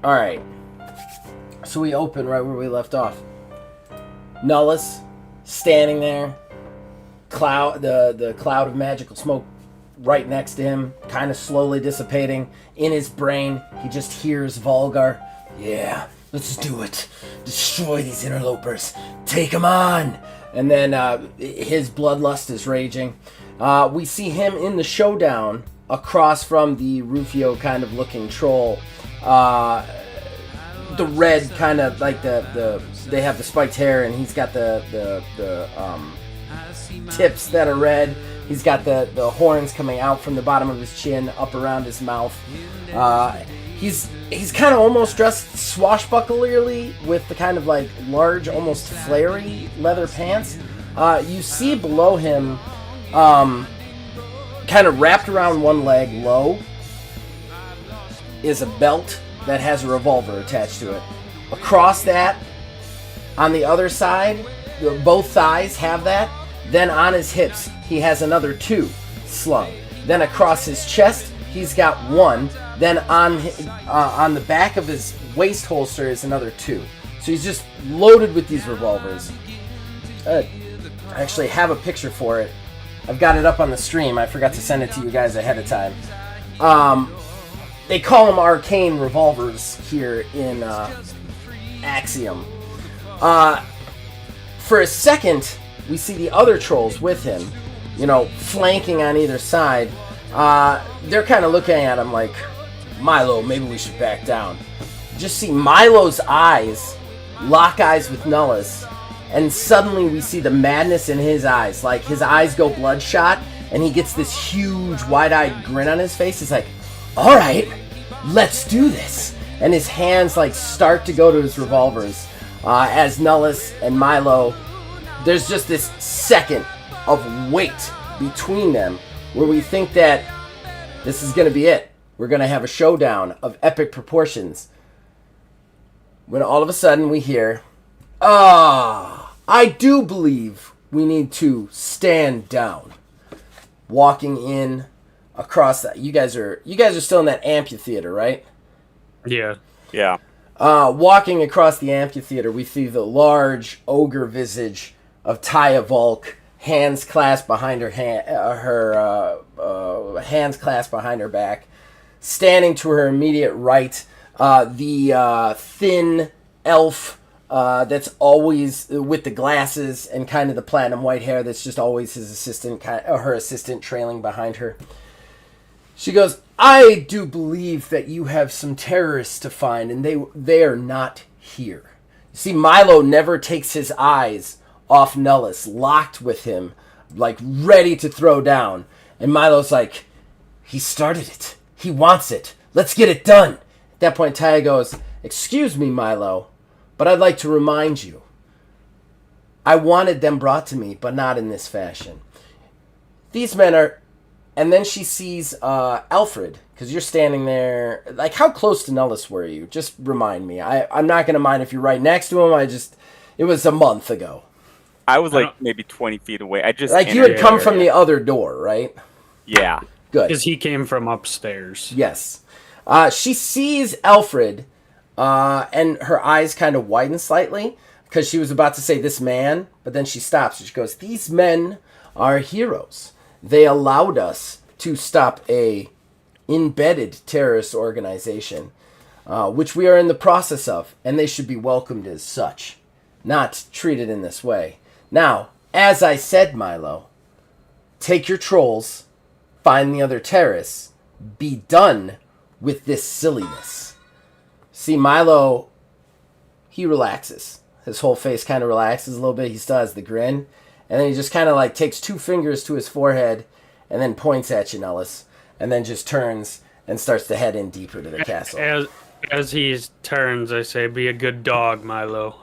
All right. So we open right where we left off. Nullus standing there. The cloud of magical smoke right next to him, kind of slowly dissipating. In his brain, he just hears Volgar. Yeah, let's do it. Destroy these interlopers. Take them on. And then his bloodlust is raging. We see him in the showdown across from the Rufio kind of looking troll. The red kind of like they have the spiked hair, and he's got the tips that are red. He's got the horns coming out from the bottom of his chin up around his mouth. He's kind of almost dressed swashbucklerly with the kind of like large, almost flary leather pants. You see below him, kind of wrapped around one leg low, is a belt that has a revolver attached to it. Across that, on the other side, both thighs have that. Then on his hips, he has another 2 slung. Then across his chest, he's got 1. Then on the back of his waist holster is another 2. So he's just loaded with these revolvers. I actually have a picture for it. I've got it up on the stream. I forgot to send it to you guys ahead of time. They call them arcane revolvers here in Axiom. For a second, we see the other trolls with him, flanking on either side. They're kind of looking at him like, Milo, maybe we should back down. Just see Milo's eyes lock eyes with Nullus, and suddenly we see the madness in his eyes. Like, his eyes go bloodshot, and he gets this huge, wide-eyed grin on his face. He's like, all right, let's do this. And his hands, start to go to his revolvers. As Nullus and Milo, there's just this second of wait between them where we think that this is going to be it. We're going to have a showdown of epic proportions. When all of a sudden we hear, I do believe we need to stand down. Walking in across that. You guys are still in that amphitheater, right? Yeah. Yeah. Walking across the amphitheater, we see the large ogre visage of Taya Volk, hands clasped behind her hands clasped behind her back. Standing to her immediate right, the thin elf that's always with the glasses and kind of the platinum white hair that's just always his assistant, her assistant trailing behind her. She goes, I do believe that you have some terrorists to find, and they are not here. You see, Milo never takes his eyes off Nullus, locked with him, ready to throw down. And Milo's like, he started it. He wants it. Let's get it done. At that point, Taya goes, excuse me, Milo, but I'd like to remind you, I wanted them brought to me, but not in this fashion. These men are... And then she sees Alfred, because you're standing there. How close to Nullus were you? Just remind me. I'm not going to mind if you're right next to him. It was a month ago. I was maybe 20 feet away. You had come from the other door, right? Yeah. Good. Because he came from upstairs. Yes. She sees Alfred, and her eyes kind of widen slightly, because she was about to say this man, but then she stops. She goes, these men are heroes. They allowed us to stop a embedded terrorist organization, which we are in the process of, and they should be welcomed as such, not treated in this way. Now, as I said, Milo, take your trolls, find the other terrorists, be done with this silliness. See, Milo, he relaxes. His whole face kind of relaxes a little bit. He still has the grin. And then he just kind of takes 2 fingers to his forehead and then points at you, Nullus. And then just turns and starts to head in deeper to the castle. As he turns, I say, be a good dog, Milo.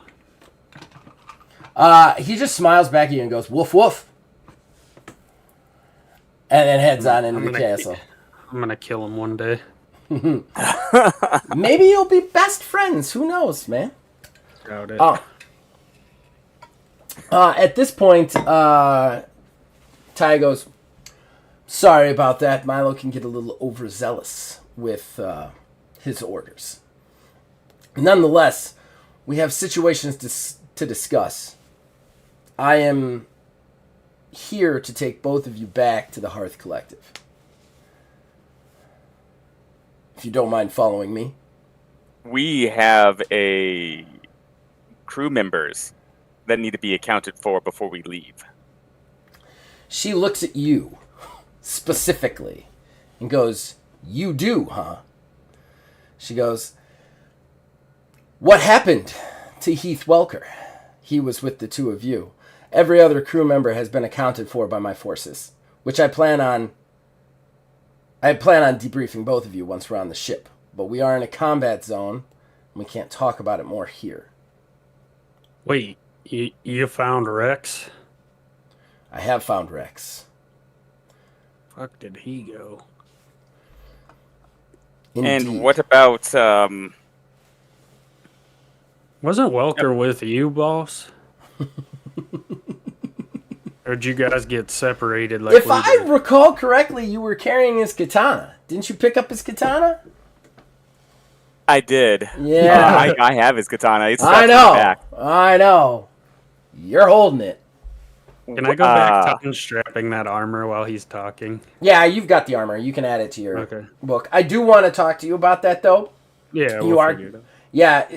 He just smiles back at you and goes, woof, woof. And then heads on into the castle. I'm going to kill him one day. Maybe you'll be best friends. Who knows, man? Doubt it. At this point, Ty goes, sorry about that. Milo can get a little overzealous with his orders. Nonetheless, we have situations to discuss. I am here to take both of you back to the Hearth Collective. If you don't mind following me. We have a crew members that need to be accounted for before we leave. She looks at you specifically and goes, "You do, huh?" She goes, "What happened to Heath Welker? He was with the two of you. Every other crew member has been accounted for by my forces, which I plan on debriefing both of you once we're on the ship. But we are in a combat zone, and we can't talk about it more here." Wait, you found Rex? I have found Rex. Fuck did he go? Indeed. And what about Wasn't Welker with you, boss? Or did you guys get separated like If we I did? recall correctly, you were carrying his katana. Didn't you pick up his katana? I did. Yeah. I have his katana. It's I stuck in know. my back. I know. You're holding it. Can I go back to unstrapping that armor while he's talking? Yeah, you've got the armor. You can add it to your Okay. book. I do want to talk to you about that, though. Yeah, You we'll are- figure it out. Yeah,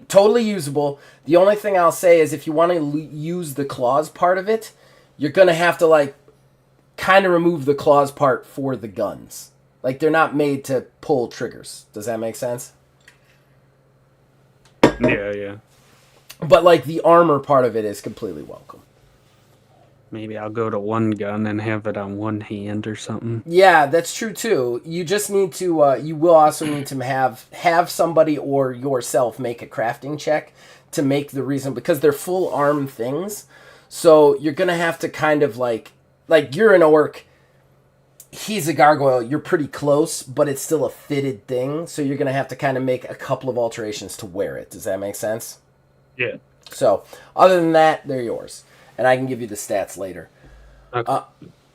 totally usable. The only thing I'll say is if you want to use the claws part of it, you're going to have to, like, kind of remove the claws part for the guns. Like, they're not made to pull triggers. Does that make sense? Yeah. But, like, the armor part of it is completely welcome. Maybe I'll go to one gun and have it on one hand or something. Yeah, that's true too. You just need to. You will also need to have somebody or yourself make a crafting check to make the reason because they're full arm things. So you're gonna have to kind of like you're an orc. He's a gargoyle. You're pretty close, but it's still a fitted thing. So you're gonna have to kind of make a couple of alterations to wear it. Does that make sense? Yeah. So other than that, they're yours, and I can give you the stats later. Okay.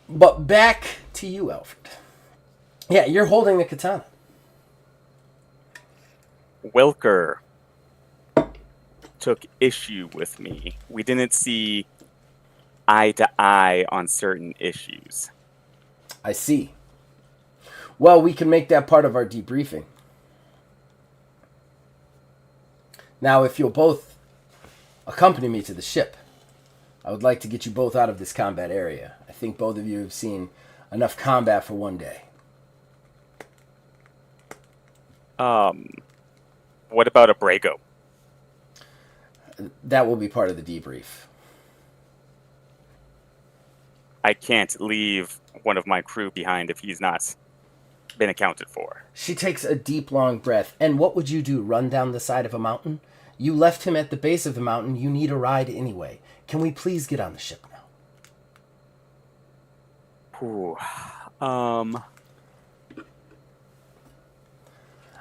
But back to you, Alfred. Yeah, you're holding the katana. Welker took issue with me. We didn't see eye to eye on certain issues. I see. Well, we can make that part of our debriefing. Now, if you'll both accompany me to the ship, I would like to get you both out of this combat area. I think both of you have seen enough combat for one day. What about a Brago? That will be part of the debrief. I can't leave one of my crew behind if he's not been accounted for. She takes a deep, long breath. And what would you do? Run down the side of a mountain? You left him at the base of the mountain. You need a ride anyway. Can we please get on the ship now? Ooh.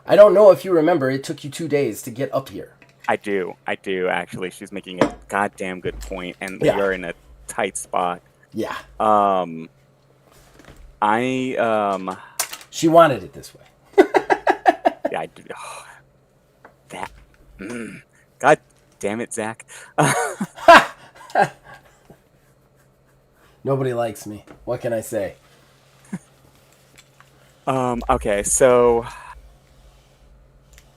I don't know if you remember, it took you 2 days to get up here. I do, actually. She's making a goddamn good point, and Yeah. we are in a tight spot. Yeah. She wanted it this way. Yeah, I do. Oh, that. God damn it, Zach. Nobody likes me. What can I say? Okay, so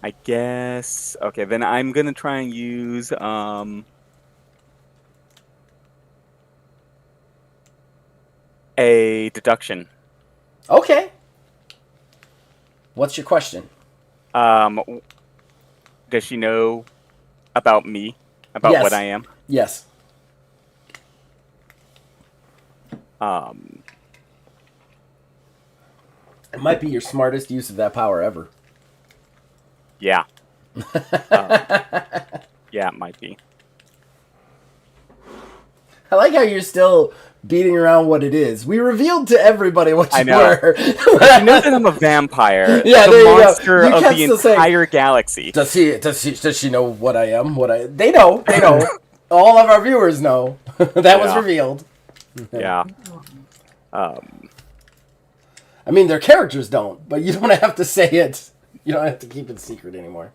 I guess then I'm gonna try and use a deduction. Okay. What's your question? Does she know about me? About Yes. what I am? Yes. It might be your smartest use of that power ever. Yeah. Yeah, it might be. I like how you're still beating around what it is. We revealed to everybody what you I know. were. You know that I'm a vampire. Yeah, the there you go. monster You of kept the still saying- entire galaxy. Does she know what I am? They know. All of our viewers know. That was Yeah. revealed. Yeah. I mean, their characters don't, but you don't have to say it. You don't have to keep it secret anymore.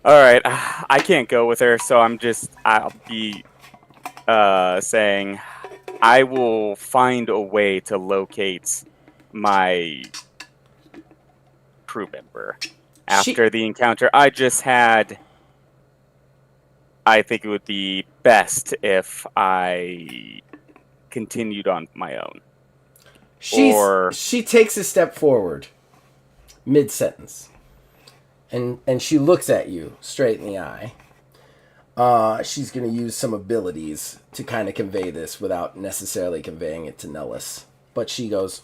All right, I can't go with her, so I'll be saying I will find a way to locate my crew member She after the encounter I just had. I think it would be best if I continued on my own. Or she takes a step forward mid sentence, and she looks at you straight in the eye. She's going to use some abilities to kind of convey this without necessarily conveying it to Nellis. But she goes,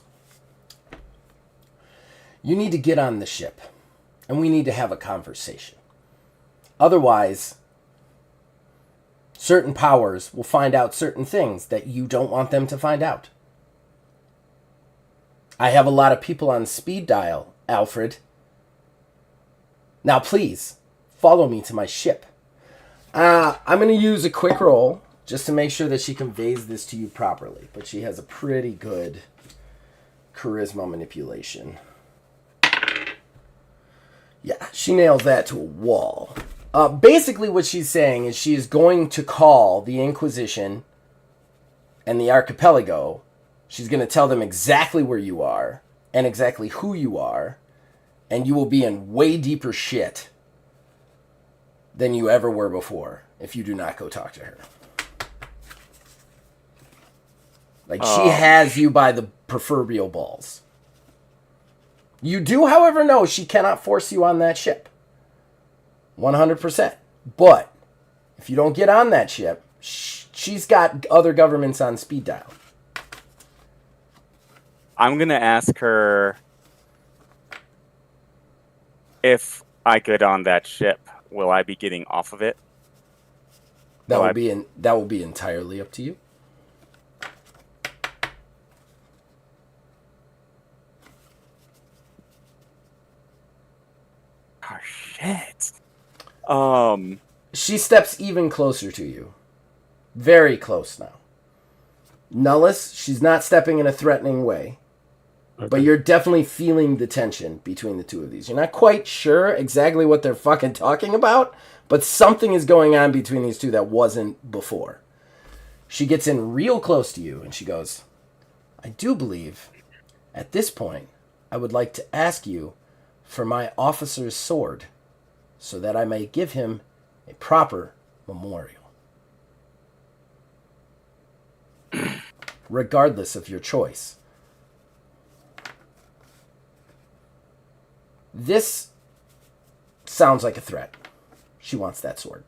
"You need to get on the ship, and we need to have a conversation. Otherwise, certain powers will find out certain things that you don't want them to find out. I have a lot of people on speed dial, Alfred. Now, please, follow me to my ship." I'm going to use a quick roll just to make sure that she conveys this to you properly. But she has a pretty good charisma manipulation. Yeah, she nails that to a wall. Basically, what she's saying is she is going to call the Inquisition and the Archipelago. She's going to tell them exactly where you are and exactly who you are. And you will be in way deeper shit than you ever were before if you do not go talk to her. Like, she has you by the proverbial balls. You do, however, know she cannot force you on that ship. 100%. But if you don't get on that ship, she's got other governments on speed dial. I'm going to ask her if I get on that ship. Will I be getting off of it? That will be entirely up to you. Oh shit. She steps even closer to you. Very close now. Nullis, she's not stepping in a threatening way. Okay. But you're definitely feeling the tension between the two of these. You're not quite sure exactly what they're fucking talking about, but something is going on between these two that wasn't before. She gets in real close to you and she goes, "I do believe, at this point, I would like to ask you for my officer's sword so that I may give him a proper memorial. Regardless of your choice. This sounds like a threat. She wants that sword.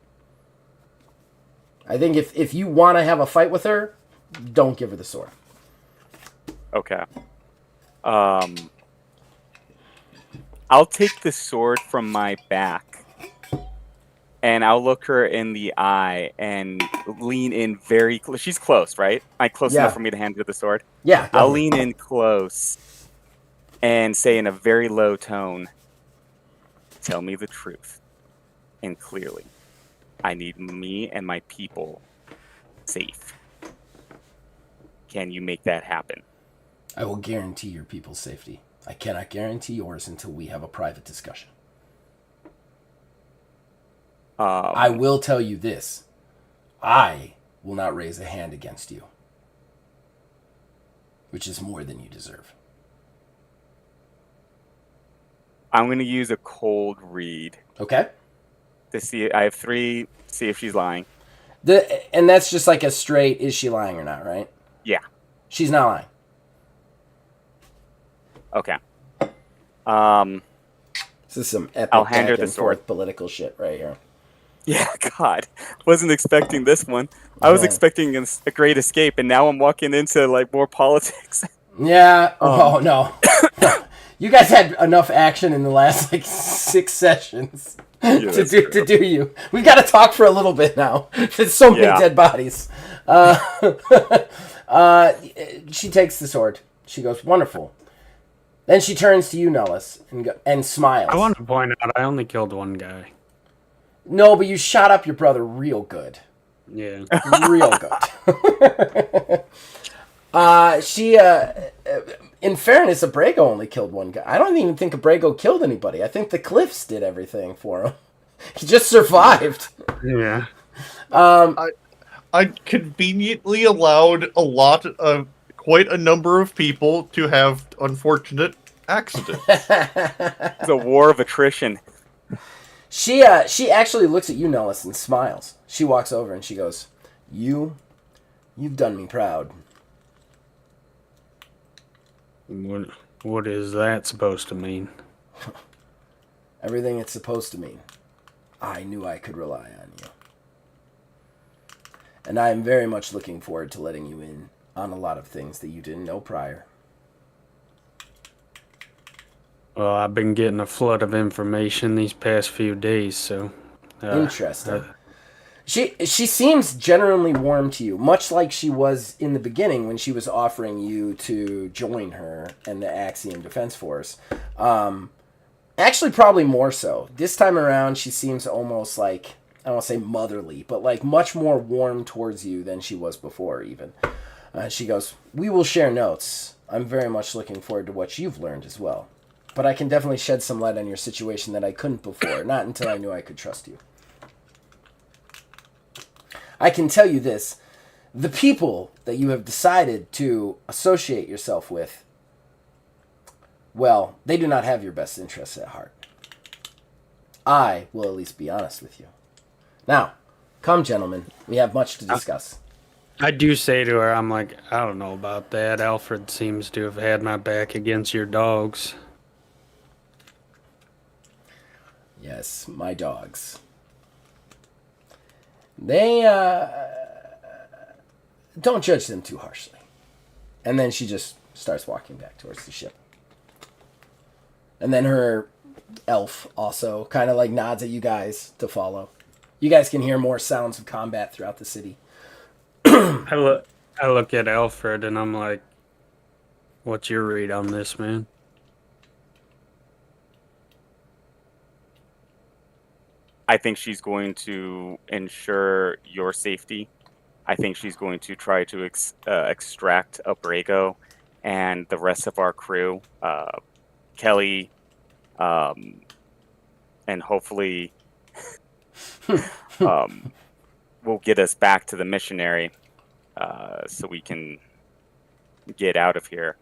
I think if you want to have a fight with her, don't give her the sword." Okay. I'll take the sword from my back and I'll look her in the eye and lean in very close. She's close, right? Close enough for me to hand her the sword? Yeah. I'll definitely. lean in close and say in a very low tone, "Tell me the truth. And clearly, I need me and my people safe. Can you make that happen?" I will guarantee your people's safety. I cannot guarantee yours until we have a private discussion. I will tell you this. I will not raise a hand against you. Which is more than you deserve. I'm going to use a cold read Okay? to see. I have 3, see if she's lying. And that's just like a straight, is she lying or not, right? Yeah. She's not lying. Okay. This is some epic I'll hand her back the and sword. forth political shit right here. Yeah, God. Wasn't expecting this one. I was Yeah. expecting a great escape, and now I'm walking into, like, more politics. Yeah. Oh, no. You guys had enough action in the last, like, 6 sessions to do you. We've got to talk for a little bit now. There's so many dead bodies. She takes the sword. She goes, "Wonderful." Then she turns to you, Nellis, and smiles. I want to point out I only killed one guy. No, but you shot up your brother real good. Yeah. Real good. In fairness, Abrego only killed one guy. I don't even think Abrego killed anybody. I think the Cliffs did everything for him. He just survived. Yeah. I conveniently allowed quite a number of people to have unfortunate accidents. It's a war of attrition. She actually looks at you, Nellis, and smiles. She walks over and she goes, You've done me proud. What is that supposed to mean? Everything it's supposed to mean. I knew I could rely on you. And I am very much looking forward to letting you in on a lot of things that you didn't know prior. Well, I've been getting a flood of information these past few days, so... Interesting. She seems genuinely warm to you, much like she was in the beginning when she was offering you to join her and the Axiom Defense Force. Actually, probably more so. This time around, she seems almost like, I don't want to say motherly, but like much more warm towards you than she was before, even. She goes, We will share notes. I'm very much looking forward to what you've learned as well. But I can definitely shed some light on your situation that I couldn't before, not until I knew I could trust you. I can tell you this. The people that you have decided to associate yourself with, well, they do not have your best interests at heart. I will at least be honest with you. Now, come, gentlemen. We have much to discuss. I do say to her, I'm like, I don't know about that. Alfred seems to have had my back against your dogs. Yes, my dogs. They, don't judge them too harshly. And then she just starts walking back towards the ship. And then her elf also kind of like nods at you guys to follow. You guys can hear more sounds of combat throughout the city. I look at Alfred and I'm like, what's your read on this, man? I think she's going to ensure your safety. I think she's going to try to extract Abrego and the rest of our crew, Kelly, and hopefully will get us back to the missionary so we can get out of here.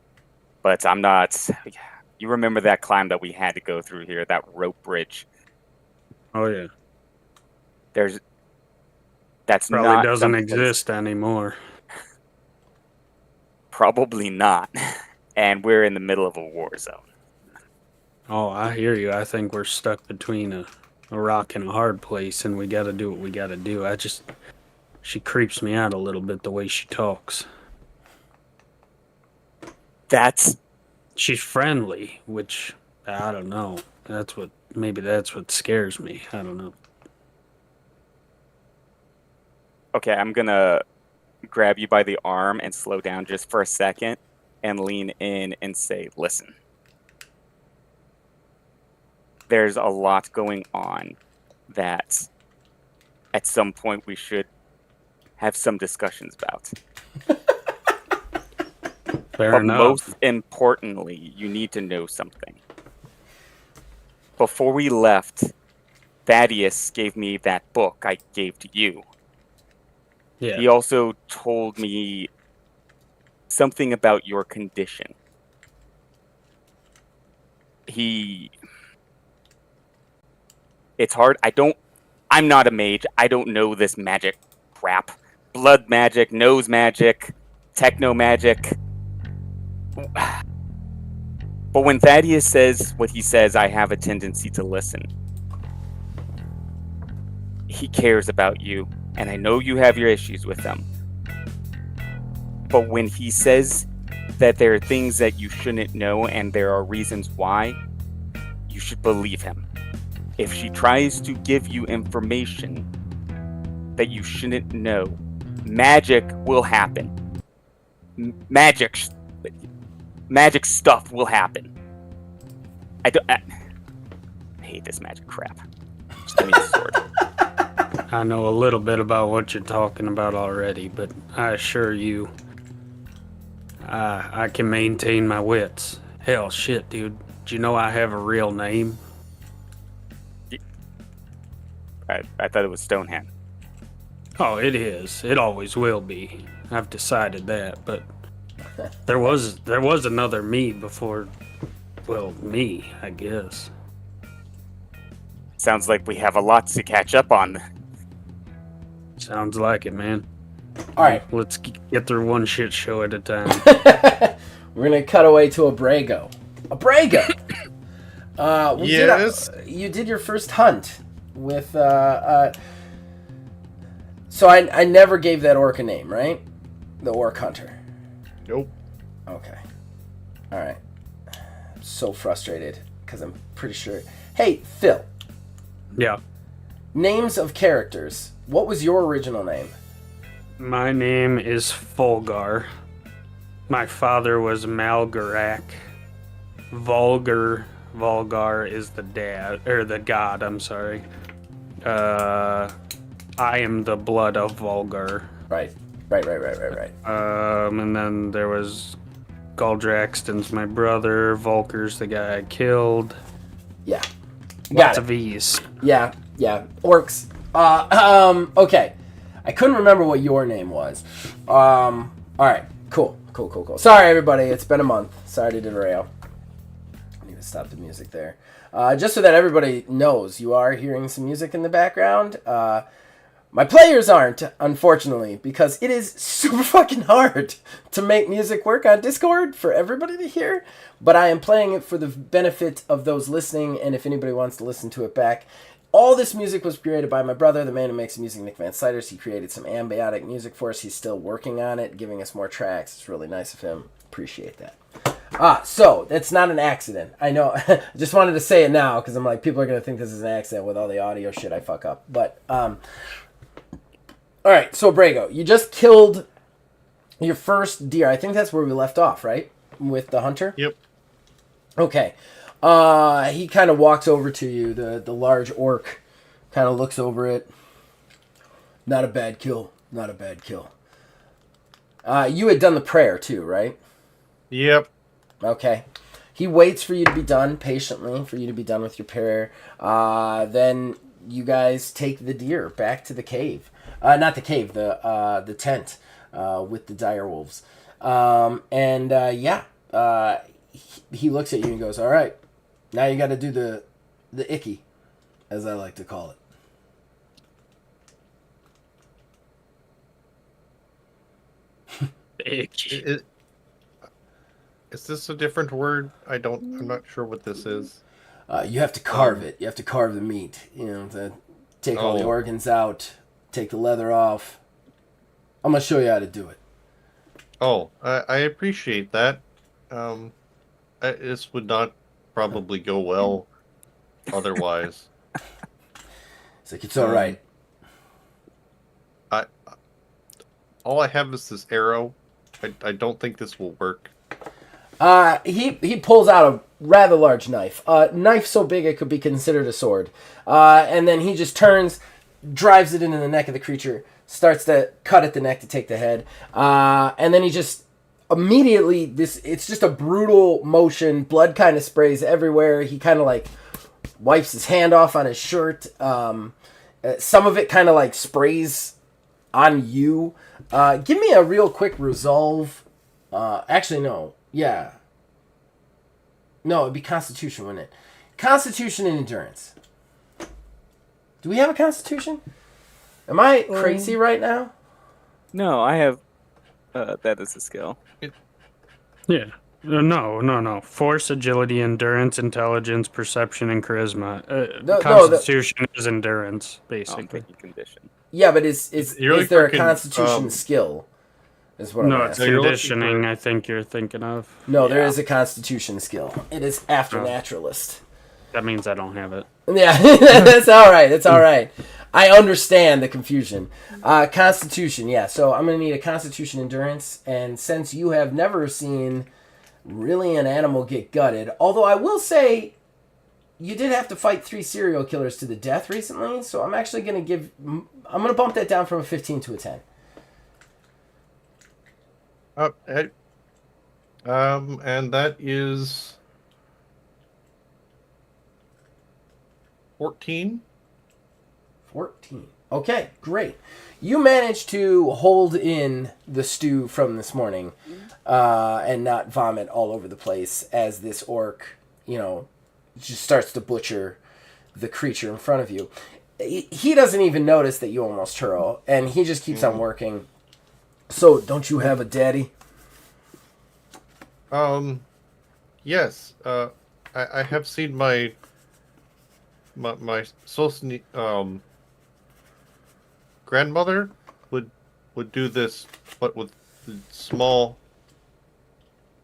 But I'm not... You remember that climb that we had to go through here, that rope bridge? Oh, yeah. That's probably not doesn't someplace. exist anymore. Probably not. And we're in the middle of a war zone. Oh, I hear you. I think we're stuck between a rock and a hard place, and we got to do what we got to do. She creeps me out a little bit the way she talks. She's friendly, which I don't know. Maybe that's what scares me. I don't know. Okay, I'm gonna grab you by the arm and slow down just for a second and lean in and say, listen. There's a lot going on that at some point we should have some discussions about. Fair enough. Most importantly, you need to know something. Before we left, Thaddeus gave me that book I gave to you. Yeah. He also told me something about your condition. It's hard. I'm not a mage. I don't know this magic crap. Blood magic, nose magic, techno magic. But when Thaddeus says what he says, I have a tendency to listen. He cares about you, and I know you have your issues with them. But when he says that there are things that you shouldn't know and there are reasons why, you should believe him. If she tries to give you information that you shouldn't know, magic will happen. Magic stuff will happen. I hate this magic crap. Just give me the sword. I know a little bit about what you're talking about already, but I assure you, I can maintain my wits. Hell, shit, dude. Do you know I have a real name? I thought it was Stonehand. Oh, it is. It always will be. I've decided that, but there was another me before. Well, me, I guess. Sounds like we have a lot to catch up on. Sounds like it, man. All right. Let's get through one shit show at a time. We're gonna cut away to Abrego. Abrego. Yes. You did your first hunt with. So I never gave that orc a name, right? The orc hunter. Nope. Okay. All right. I'm so frustrated because I'm pretty sure. Hey, Phil. Yeah. Names of characters. What was your original name? My name is Fulgar. My father was Malgarak. Vulgar. Vulgar is the dad, or the god, I'm sorry. I am the blood of Vulgar. Right. And then there was Galdraxton's my brother. Volker's the guy I killed. Yeah. Lots of E's. Yeah. Orcs. Okay. I couldn't remember what your name was. All right. Cool. Sorry, everybody. It's been a month. Sorry to derail. I need to stop the music there. Just so that everybody knows, you are hearing some music in the background. My players aren't, unfortunately, because it is super fucking hard to make music work on Discord for everybody to hear. But I am playing it for the benefit of those listening, and if anybody wants to listen to it back. All this music was created by my brother, the man who makes music, Nick Van Sliders. He created some ambiotic music for us. He's still working on it, giving us more tracks. It's really nice of him. Appreciate that. So that's not an accident. I know. I just wanted to say it now because I'm like, people are going to think this is an accident with all the audio shit I fuck up. But, all right. So, Brago, you just killed your first deer. I think that's where we left off, right? With the hunter? Yep. Okay. He kind of walks over to you. The large orc kind of looks over it. Not a bad kill. You had done the prayer too, right? Yep. Okay. He waits for you to be done, patiently, for you to be done with your prayer. Then you guys take the deer back to the cave. Not the cave, the tent with the dire wolves. He looks at you and goes, all right, now you got to do the icky, as I like to call it. Icky. Is this a different word? I'm not sure what this is. You have to carve it. You have to carve the meat. You know, to take all the organs out, take the leather off. I'm going to show you how to do it. Oh, I appreciate that. This would not probably go well otherwise. It's like, it's all right. All I have is this arrow. I don't think this will work. He pulls out a rather large knife. Knife so big it could be considered a sword. And then he just turns, drives it into the neck of the creature, starts to cut at the neck to take the head. And then he just immediately, it's just a brutal motion. Blood kind of sprays everywhere. He kind of like wipes his hand off on his shirt. Some of it kind of like sprays on you. Give me a real quick resolve. Actually, no. Yeah. No, it'd be Constitution, wouldn't it? Constitution and Endurance. Do we have a Constitution? Am I crazy right now? No, I have. That is a skill. Yeah. No. Force, agility, endurance, intelligence, perception, and charisma. Constitution is endurance, basically. Condition. Yeah, but is You're there a freaking, Constitution skill? Is what No, I'm it's asking. conditioning, I think you're thinking of. No, there is a Constitution skill. It is after Oh. Naturalist. That means I don't have it. Yeah, that's all right. That's all right. I understand the confusion. Constitution, yeah. So I'm going to need a Constitution Endurance. And since you have never seen really an animal get gutted, although I will say you did have to fight 3 serial killers to the death recently, so I'm actually going to I'm going to bump that down from a 15 to a 10. And that is 14. 14. Okay, great. You managed to hold in the stew from this morning and not vomit all over the place as this orc, just starts to butcher the creature in front of you. He doesn't even notice that you almost hurl, and he just keeps on working. So, don't you have a daddy? Yes. I have seen my grandmother would do this, but with small.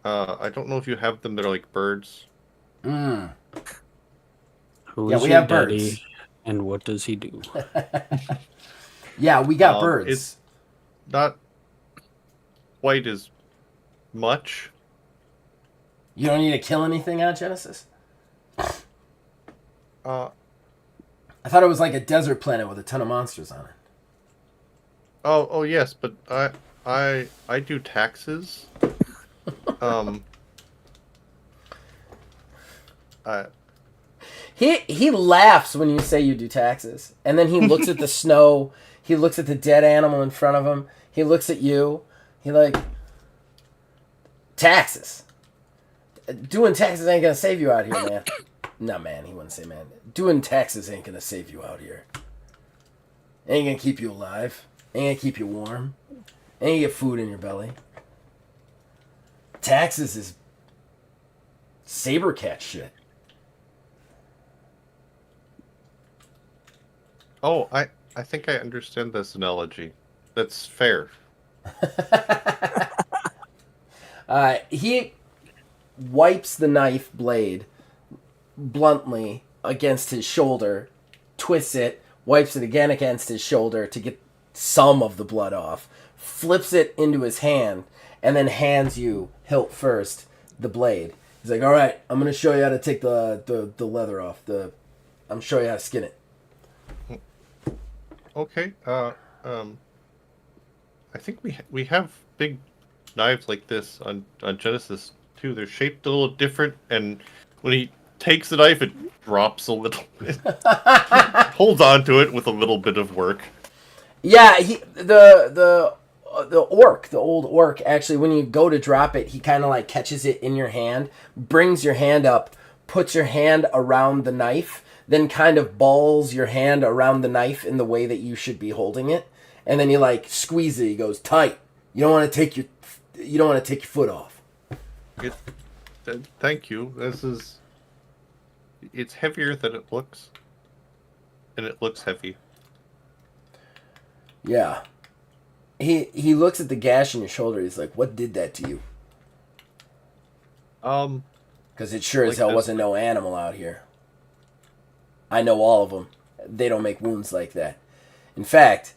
I don't know if you have them that are like birds. Who Yeah, is we your have daddy, birds. and what does he do? Yeah, we got birds. It's not quite as much. You don't need to kill anything on Genesis? Uh, I thought it was like a desert planet with a ton of monsters on it. oh yes, but I do taxes. I He laughs when you say you do taxes, and then he looks at the snow. He looks at the dead animal in front of him. He looks at you. He taxes. Doing taxes ain't gonna save you out here, man. No, man, he wouldn't say man. Doing taxes ain't gonna save you out here. Ain't gonna keep you alive. Ain't gonna keep you warm. Ain't gonna get food in your belly. Taxes is saber cat shit. Oh, I think I understand this analogy. That's fair. He wipes the knife blade bluntly against his shoulder, twists it, wipes it again against his shoulder to get some of the blood off, flips it into his hand, and then hands you, hilt first, the blade. He's like, all right, I'm going to show you how to take the leather off. I'm show you how to skin it. Okay. I think we have big knives like this on Genesis too. They're shaped a little different, and when he takes the knife, it drops a little bit. Holds on to it with a little bit of work. Yeah, the old orc, actually, when you go to drop it, he kind of like catches it in your hand, brings your hand up, puts your hand around the knife, then kind of balls your hand around the knife in the way that you should be holding it, and then you like squeeze it. He goes tight. You don't want to take your foot off. Thank you. It's heavier than it looks, and it looks heavy. Yeah. He looks at the gash in your shoulder. He's like, "What did that to you?" Because it sure as hell wasn't no animal out here. I know all of them. They don't make wounds like that. In fact,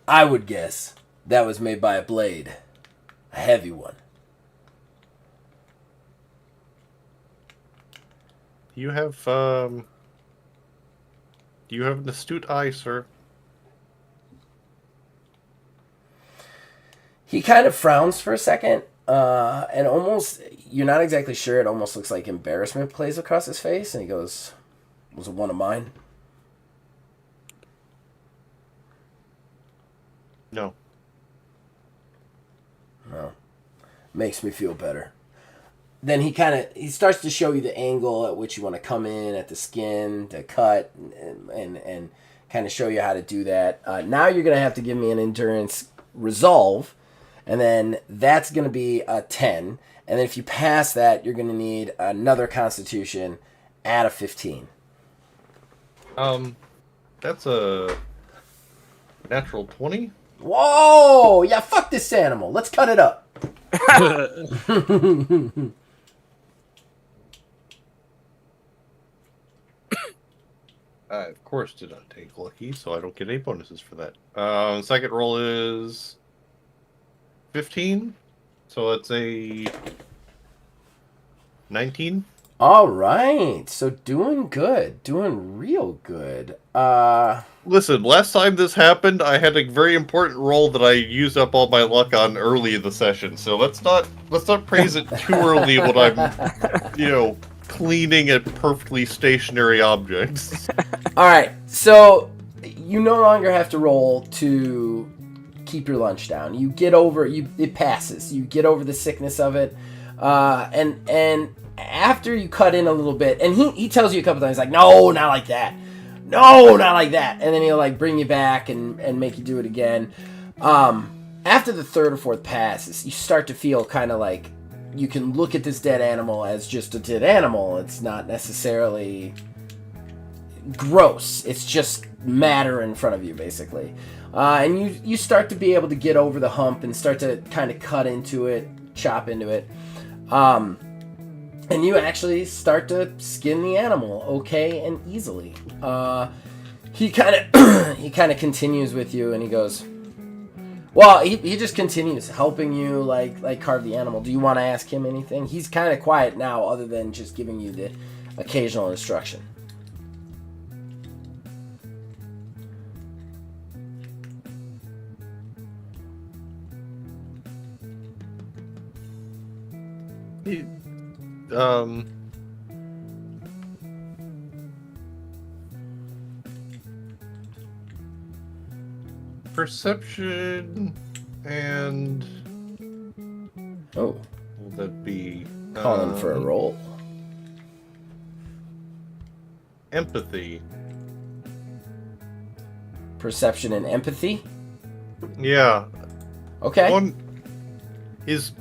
I would guess that was made by a blade. A heavy one. You have an astute eye, sir. He kind of frowns for a second, and almost, you're not exactly sure, it almost looks like embarrassment plays across his face, and he goes, "Was it one of mine?" No. No. Makes me feel better. Then he starts to show you the angle at which you want to come in at the skin to cut and kind of show you how to do that. Now you're going to have to give me an endurance resolve, and then that's going to be a 10. And then if you pass that, you're going to need another constitution at a 15. That's a natural 20. Whoa! Yeah, fuck this animal. Let's cut it up. I, of course, did not take lucky, so I don't get any bonuses for that. Second roll is 15, so it's a 19. All right. So doing good. Doing real good. Listen, last time this happened, I had a very important roll that I used up all my luck on early in the session. So let's not praise it too early when I'm, cleaning at perfectly stationary objects. All right. So you no longer have to roll to keep your lunch down. You get over it passes. You get over the sickness of it, and after you cut in a little bit, and he tells you a couple times like, no, not like that, no, not like that, and then he'll like bring you back and make you do it again. After the third or fourth passes, you start to feel kind of like you can look at this dead animal as just a dead animal. It's not necessarily gross. It's just matter in front of you, basically. And you start to be able to get over the hump and start to kind of cut into it, chop into it. And you actually start to skin the animal okay and easily. He kind of continues with you, and he goes, well, he just continues helping you like carve the animal. Do you want to ask him anything? He's kind of quiet now, other than just giving you the occasional instruction. Perception and Oh, will that be calling for a roll. empathy? Perception and empathy. Yeah. Okay. One is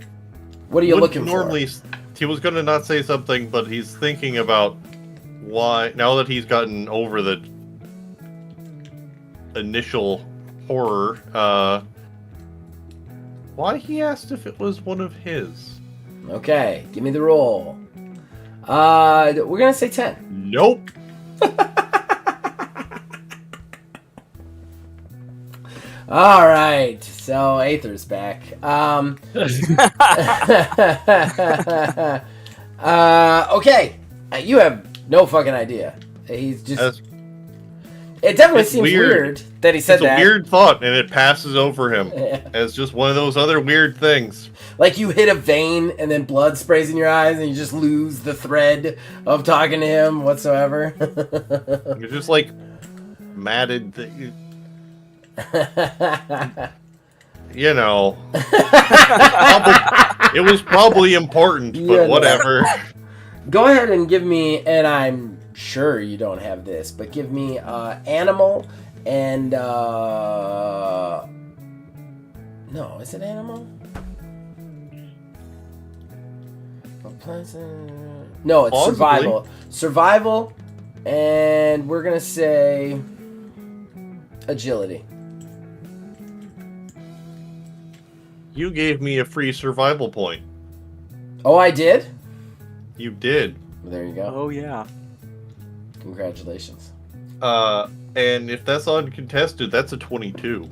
What are you wouldn't looking normally for? he was going to not say something, but he's thinking about why now that he's gotten over the initial horror, why he asked if it was one of his. Okay, give me the roll. We're gonna say 10. Nope. All right, so Aether's back. Okay, you have no fucking idea. He's just. It definitely it's seems weird that he said it's that. a weird thought, and it passes over him Yeah. as just one of those other weird things. Like you hit a vein and then blood sprays in your eyes and you just lose the thread of talking to him whatsoever. You're just like matted. You know, it was probably important, but Yeah, whatever. Go ahead and give me, and I'm sure you don't have this, but give me animal and no, is it animal? No, it's Possibly. survival, and we're gonna say agility. You gave me a free survival point. Oh, I did? You did. There you go. Oh yeah. Congratulations. And if that's uncontested, that's a 22.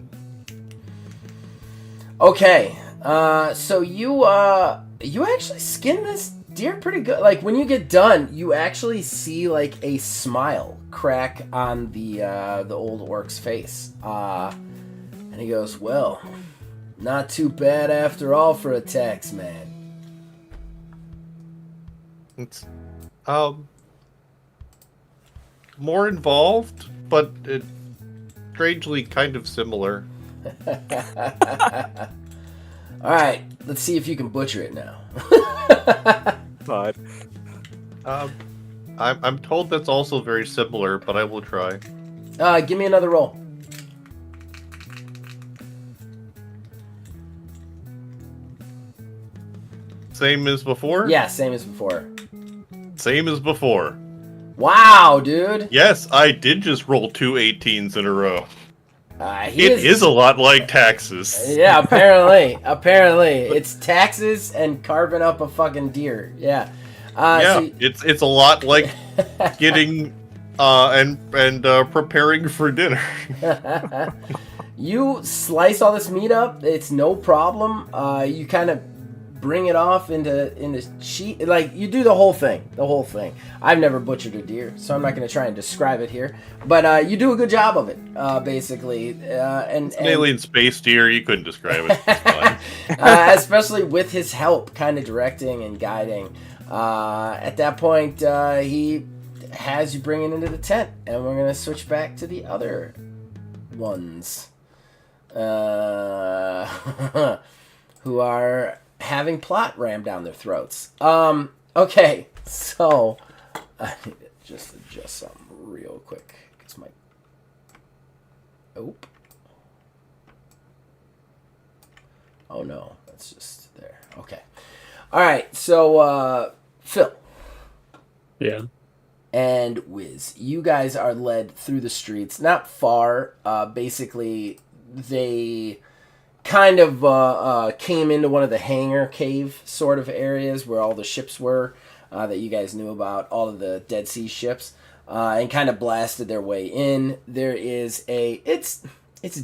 Okay, so you actually skin this deer pretty good. Like when you get done, you actually see like a smile crack on the old orc's face. And he goes, "Well, not too bad after all for a tax man." It's more involved, but strangely kind of similar. All right, let's see if you can butcher it now. But I'm told that's also very similar, but I will try. Give me another roll. Same as before? Yeah, same as before. Same as before. Wow, dude. Yes, I did just roll 2 18s in a row. He It is a lot like taxes. Yeah, apparently. It's taxes and carving up a fucking deer. Yeah. It's a lot like getting and preparing for dinner. You slice all this meat up. It's no problem. You kind of bring it off into sheet. Like you do the whole thing. I've never butchered a deer, so I'm not going to try and describe it here. But you do a good job of it, basically. And Alien space deer, you couldn't describe it. It's fine. especially with his help, kind of directing and guiding. At that point, he has you bring it into the tent, and we're going to switch back to the other ones who are having plot rammed down their throats. Okay, so I need to just adjust something real quick. It's my... Oop. Oh no, that's just there. Okay. Alright, so Phil. Yeah. And Wiz, you guys are led through the streets, not far. Basically, they kind of came into one of the hangar cave sort of areas where all the ships were that you guys knew about, all of the Dead Sea ships, and kind of blasted their way in. There is it's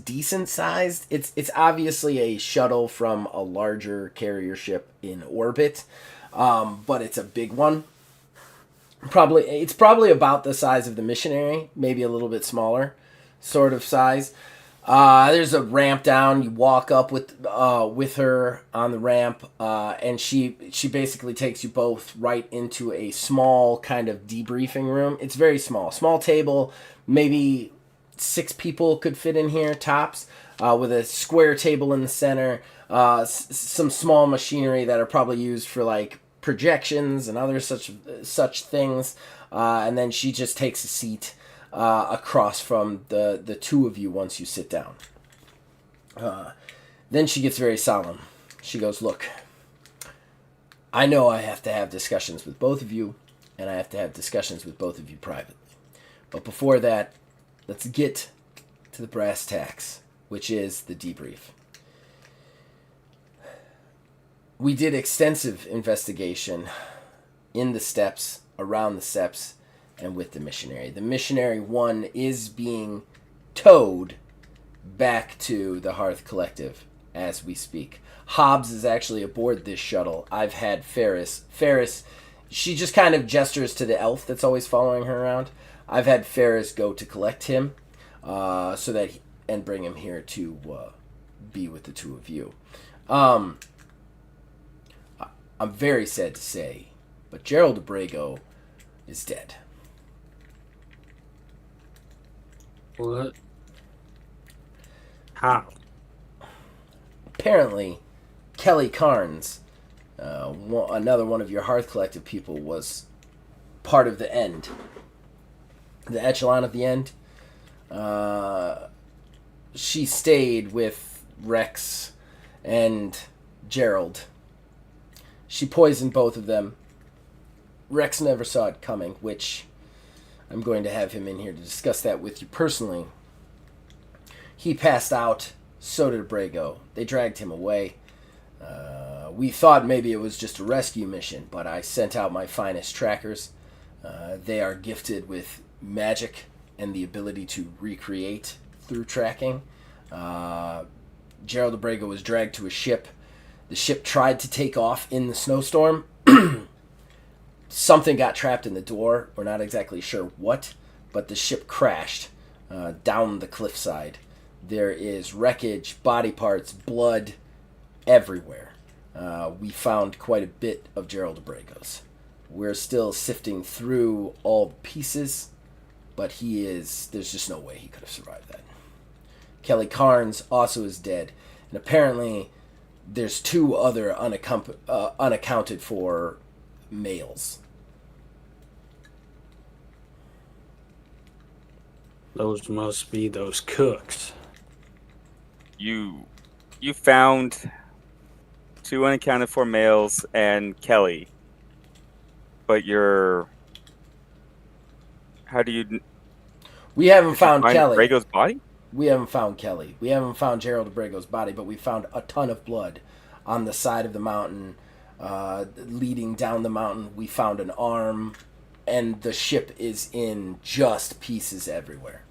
decent sized. It's obviously a shuttle from a larger carrier ship in orbit, but it's a big one. It's probably about the size of the Missionary, maybe a little bit smaller, sort of size. There's a ramp down. You walk up with her on the ramp, and she basically takes you both right into a small kind of debriefing room. It's very small table, maybe 6 people could fit in here tops, with a square table in the center. Some small machinery that are probably used for like projections and other such things, and then she just takes a seat across from the two of you once you sit down. Then she gets very solemn. She goes, "Look, I know I have to have discussions with both of you, and I have to have discussions with both of you privately. But before that, let's get to the brass tacks, which is the debrief. We did extensive investigation in the steppes, around the steppes, and with the Missionary. The Missionary 1 is being towed back to the Hearth Collective as we speak. Hobbs is actually aboard this shuttle. I've had Ferris, she just kind of gestures to the elf that's always following her around. I've had Ferris go to collect him, and bring him here to be with the two of you. I'm very sad to say, but Gerald Abrego is dead." What? How? Apparently, Kelly Carnes, another one of your Hearth Collective people, was part of the end. The echelon of the end. She stayed with Rex and Gerald. She poisoned both of them. Rex never saw it coming, which I'm going to have him in here to discuss that with you personally. He passed out, so did Abrego. They dragged him away. We thought maybe it was just a rescue mission, but I sent out my finest trackers. They are gifted with magic and the ability to recreate through tracking. Gerald Abrego was dragged to a ship. The ship tried to take off in the snowstorm. Something got trapped in the door. We're not exactly sure what, but the ship crashed down the cliffside. There is wreckage, body parts, blood everywhere. We found quite a bit of Gerald Abrego's. We're still sifting through all the pieces, but there's just no way he could have survived that. Kelly Carnes also is dead, and apparently there's 2 other unaccounted for males. Those must be those cooks. You found 2 unaccounted for males and Kelly, but how do you? We haven't found Kelly. Abrego's body? We haven't found Kelly. We haven't found Gerald Abrego's body, but we found a ton of blood on the side of the mountain, leading down the mountain. We found an arm, and the ship is in just pieces everywhere.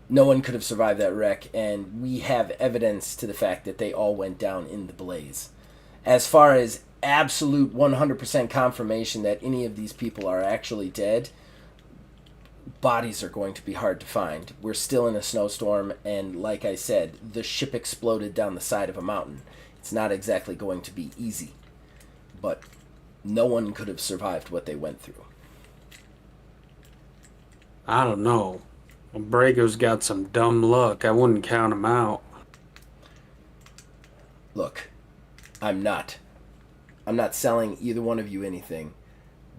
No one could have survived that wreck, and we have evidence to the fact that they all went down in the blaze. As far as absolute 100% confirmation that any of these people are actually dead, bodies are going to be hard to find. We're still in a snowstorm, and like I said, the ship exploded down the side of a mountain. It's not exactly going to be easy, but no one could have survived what they went through. I don't know. Well, Brago's got some dumb luck. I wouldn't count him out. Look, I'm not selling either one of you anything.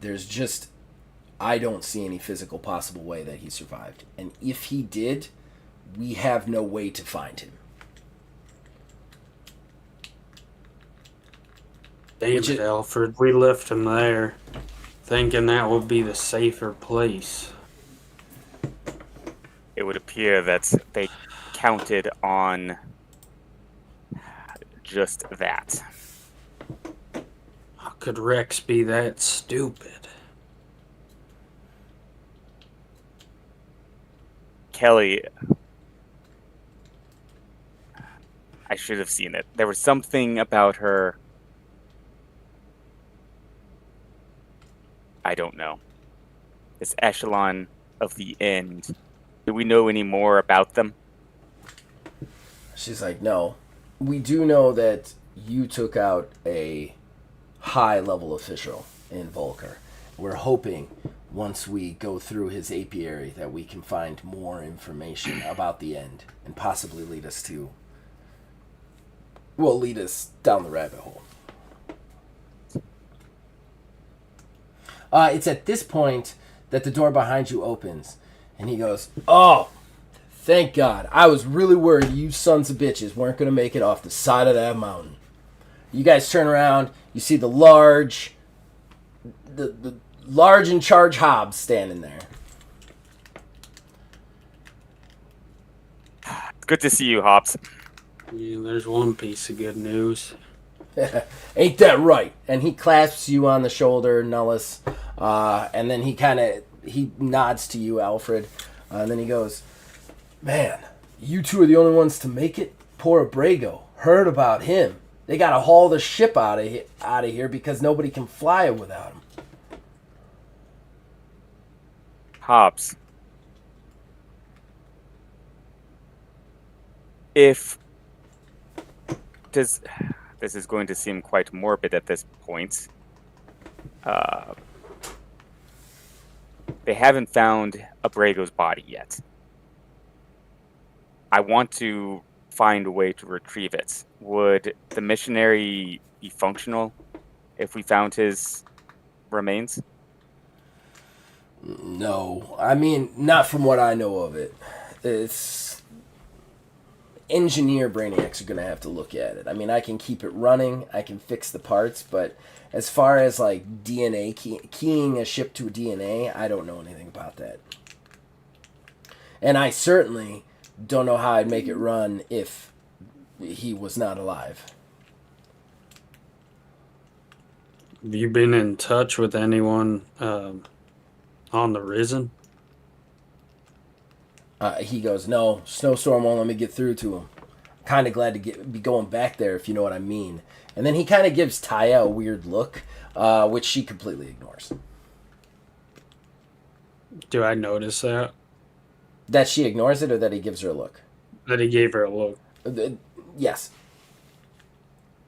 There's just, I don't see any physical possible way that he survived. And if he did, we have no way to find him. Damn Which it, it- Alfred. We left him there, thinking that would be the safer place. It would appear that they counted on just that. How could Rex be that stupid? Kelly, I should have seen it. There was something about her. I don't know. This echelon of the end. Do we know any more about them? She's like, no. We do know that you took out a high-level official in Volker. We're hoping, once we go through his apiary, that we can find more information about the end and possibly lead us down the rabbit hole. It's at this point that the door behind you opens, and he goes, "Oh, thank God. I was really worried you sons of bitches weren't going to make it off the side of that mountain." You guys turn around, you see the large in charge Hobbs standing there. Good to see you, Hobbs. Yeah, there's one piece of good news. Ain't that right? And he clasps you on the shoulder, Nullis, and then he nods to you, Alfred, and then he goes, "Man, you two are the only ones to make it. Poor Abrego. Heard about him. They gotta haul the ship out of here because nobody can fly it without him." Hobbs. If this is going to seem quite morbid at this point. They haven't found Abrego's body yet. I want to find a way to retrieve it. Would the missionary be functional if we found his remains? No, I mean, not from what I know of it. It's engineer brainiacs are gonna have to look at it. I mean, I can keep it running, I can fix the parts, but as far as like DNA keying a ship to a DNA, I don't know anything about that. And I certainly don't know how I'd make it run if he was not alive. Have you been in touch with anyone on the Risen? He goes, "No, snowstorm won't let me get through to him. Kind of glad to be going back there, if you know what I mean." And then he kind of gives Taya a weird look, which she completely ignores. Do I notice that? That she ignores it, or that he gives her a look? That he gave her a look. Yes.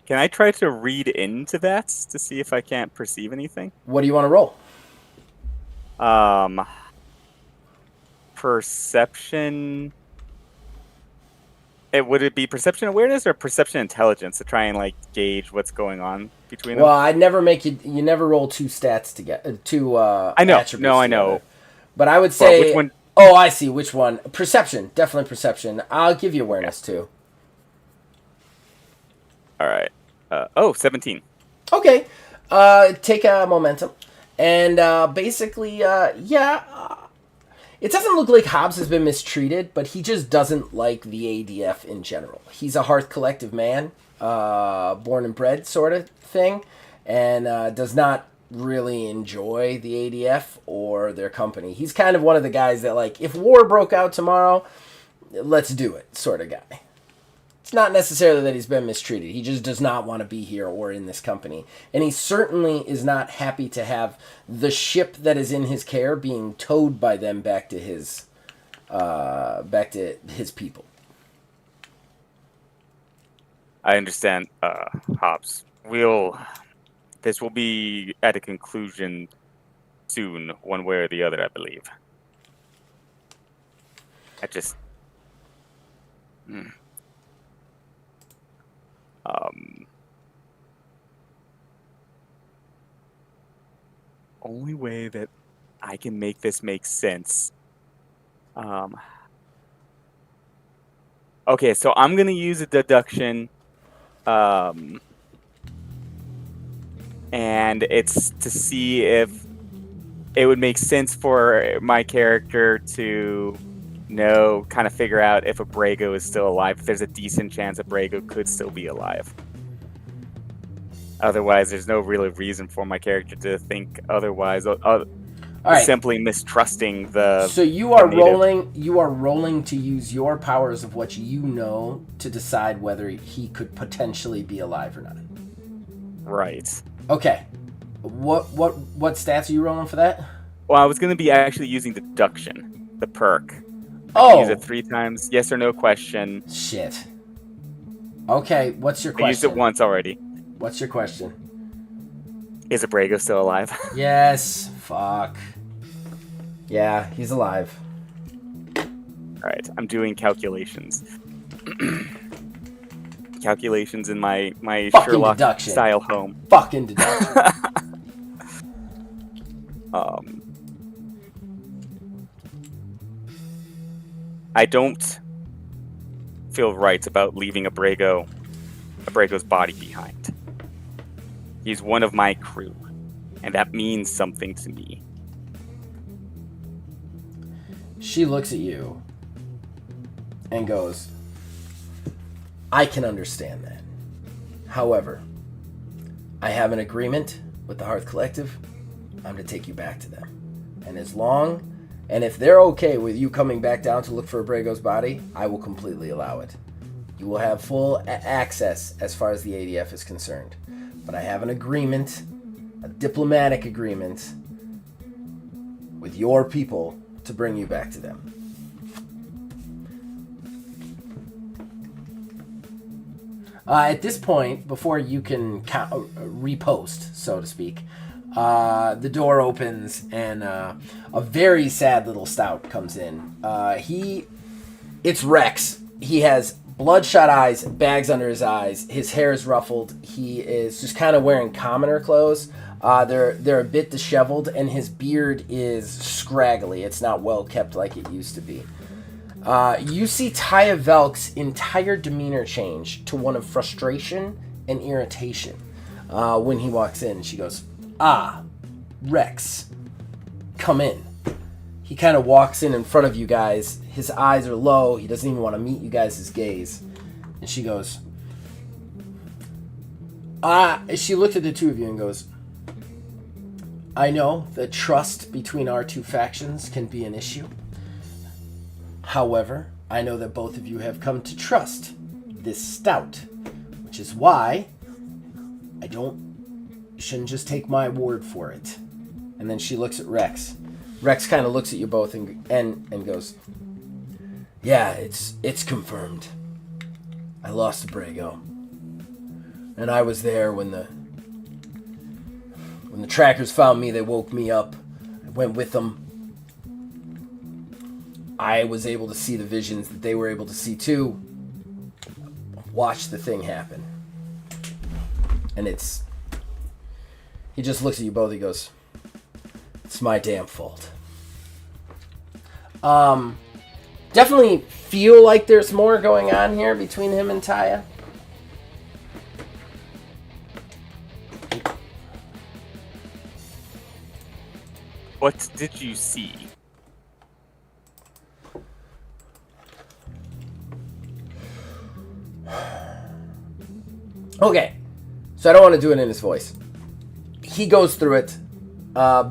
Can I try to read into that to see if I can't perceive anything? What do you want to roll? Perception. Would it be perception awareness or perception intelligence to try and like gauge what's going on between them? Well, I'd never make you. You never roll two stats together. I know. Attributes No, I together. know. But I would Well, say. which one? Oh, I see. Which one? Perception. Definitely perception. I'll give you awareness too. All right. 17. Okay. Take a momentum. And basically, it doesn't look like Hobbs has been mistreated, but he just doesn't like the ADF in general. He's a Hearth Collective man, born and bred sort of thing, and does not really enjoy the ADF or their company. He's kind of one of the guys that, like, if war broke out tomorrow, let's do it sort of guy. It's not necessarily that he's been mistreated. He just does not want to be here or in this company. And he certainly is not happy to have the ship that is in his care being towed by them back to his people. I understand, Hobbs. This will be at a conclusion soon, one way or the other, I believe. I just. Only way that I can make this make sense. Okay, so I'm gonna use a deduction. And it's to see if it would make sense for my character to kind of figure out if Abrego is still alive. If there's a decent chance Abrego could still be alive. Otherwise, there's no real reason for my character to think otherwise. All right. Simply mistrusting the. So you are rolling. You are rolling to use your powers of what you know to decide whether he could potentially be alive or not. Right. Okay. What stats are you rolling for that? Well, I was going to be actually using deduction, the perk. Oh. Use it 3 times. Yes or no question. Shit. Okay. What's your question? I used it once already. What's your question? Is Abrego still alive? Yes. Fuck. Yeah, he's alive. Alright, I'm doing calculations. Calculations in my Fucking Sherlock deduction. style home. Fucking deduction. I don't feel right about leaving Abrego's body behind. He's one of my crew, and that means something to me. She looks at you and goes, I can understand that. However, I have an agreement with the Hearth Collective. I'm to take you back to them. And if they're okay with you coming back down to look for Abrego's body, I will completely allow it. You will have full access as far as the ADF is concerned. But I have an agreement, a diplomatic agreement, with your people to bring you back to them. At this point, before you can repost, so to speak, the door opens and a very sad little stout comes in. It's Rex. He has bloodshot eyes, bags under his eyes. His hair is ruffled. He is just kind of wearing commoner clothes. They're a bit disheveled, and his beard is scraggly. It's not well kept like it used to be. You see Taya Velk's entire demeanor change to one of frustration and irritation when he walks in. She goes, Rex, come in. He kind of walks in front of you guys. His eyes are low. He doesn't even want to meet you guys' gaze. And she goes, she looked at the two of you and goes, I know that trust between our two factions can be an issue. However, I know that both of you have come to trust this stout, which is why you shouldn't just take my word for it. And then she looks at Rex. Rex kind of looks at you both and goes, yeah, it's confirmed. I lost Abrego. And I was there when the trackers found me. They woke me up. I went with them. I was able to see the visions that they were able to see too. Watch the thing happen. And he just looks at you both. He goes, it's my damn fault. Definitely feel like there's more going on here between him and Taya. What did you see? Okay, so I don't want to do it in his voice. He goes through it.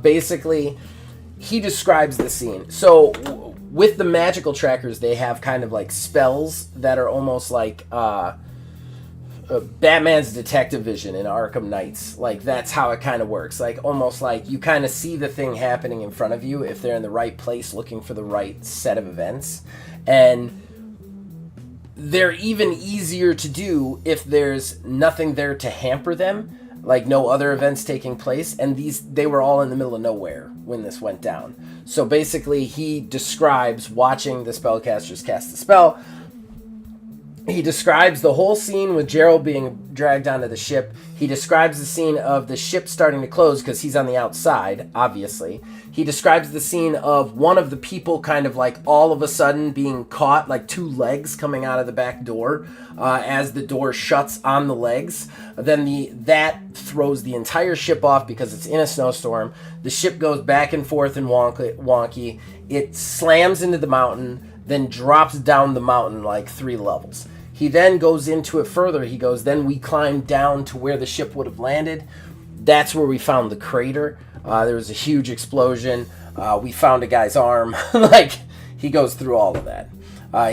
Basically, he describes the scene. So, with the magical trackers, they have kind of like spells that are almost like Batman's detective vision in Arkham Knights. Like, that's how it kind of works. Like, almost like you kind of see the thing happening in front of you if they're in the right place looking for the right set of events. And they're even easier to do if there's nothing there to hamper them. like no other events taking place, and they were all in the middle of nowhere when this went down. So basically, he describes watching the spellcasters cast the spell. He describes the whole scene with Gerald being dragged onto the ship. He describes the scene of the ship starting to close because he's on the outside, obviously. He describes the scene of one of the people kind of like all of a sudden being caught, like two legs coming out of the back door as the door shuts on the legs. Then that throws the entire ship off because it's in a snowstorm. The ship goes back and forth and wonky. It slams into the mountain, then drops down the mountain like 3 levels. He then goes into it further. He goes, then we climbed down to where the ship would have landed. That's where we found the crater. There was a huge explosion. We found a guy's arm. Like, he goes through all of that.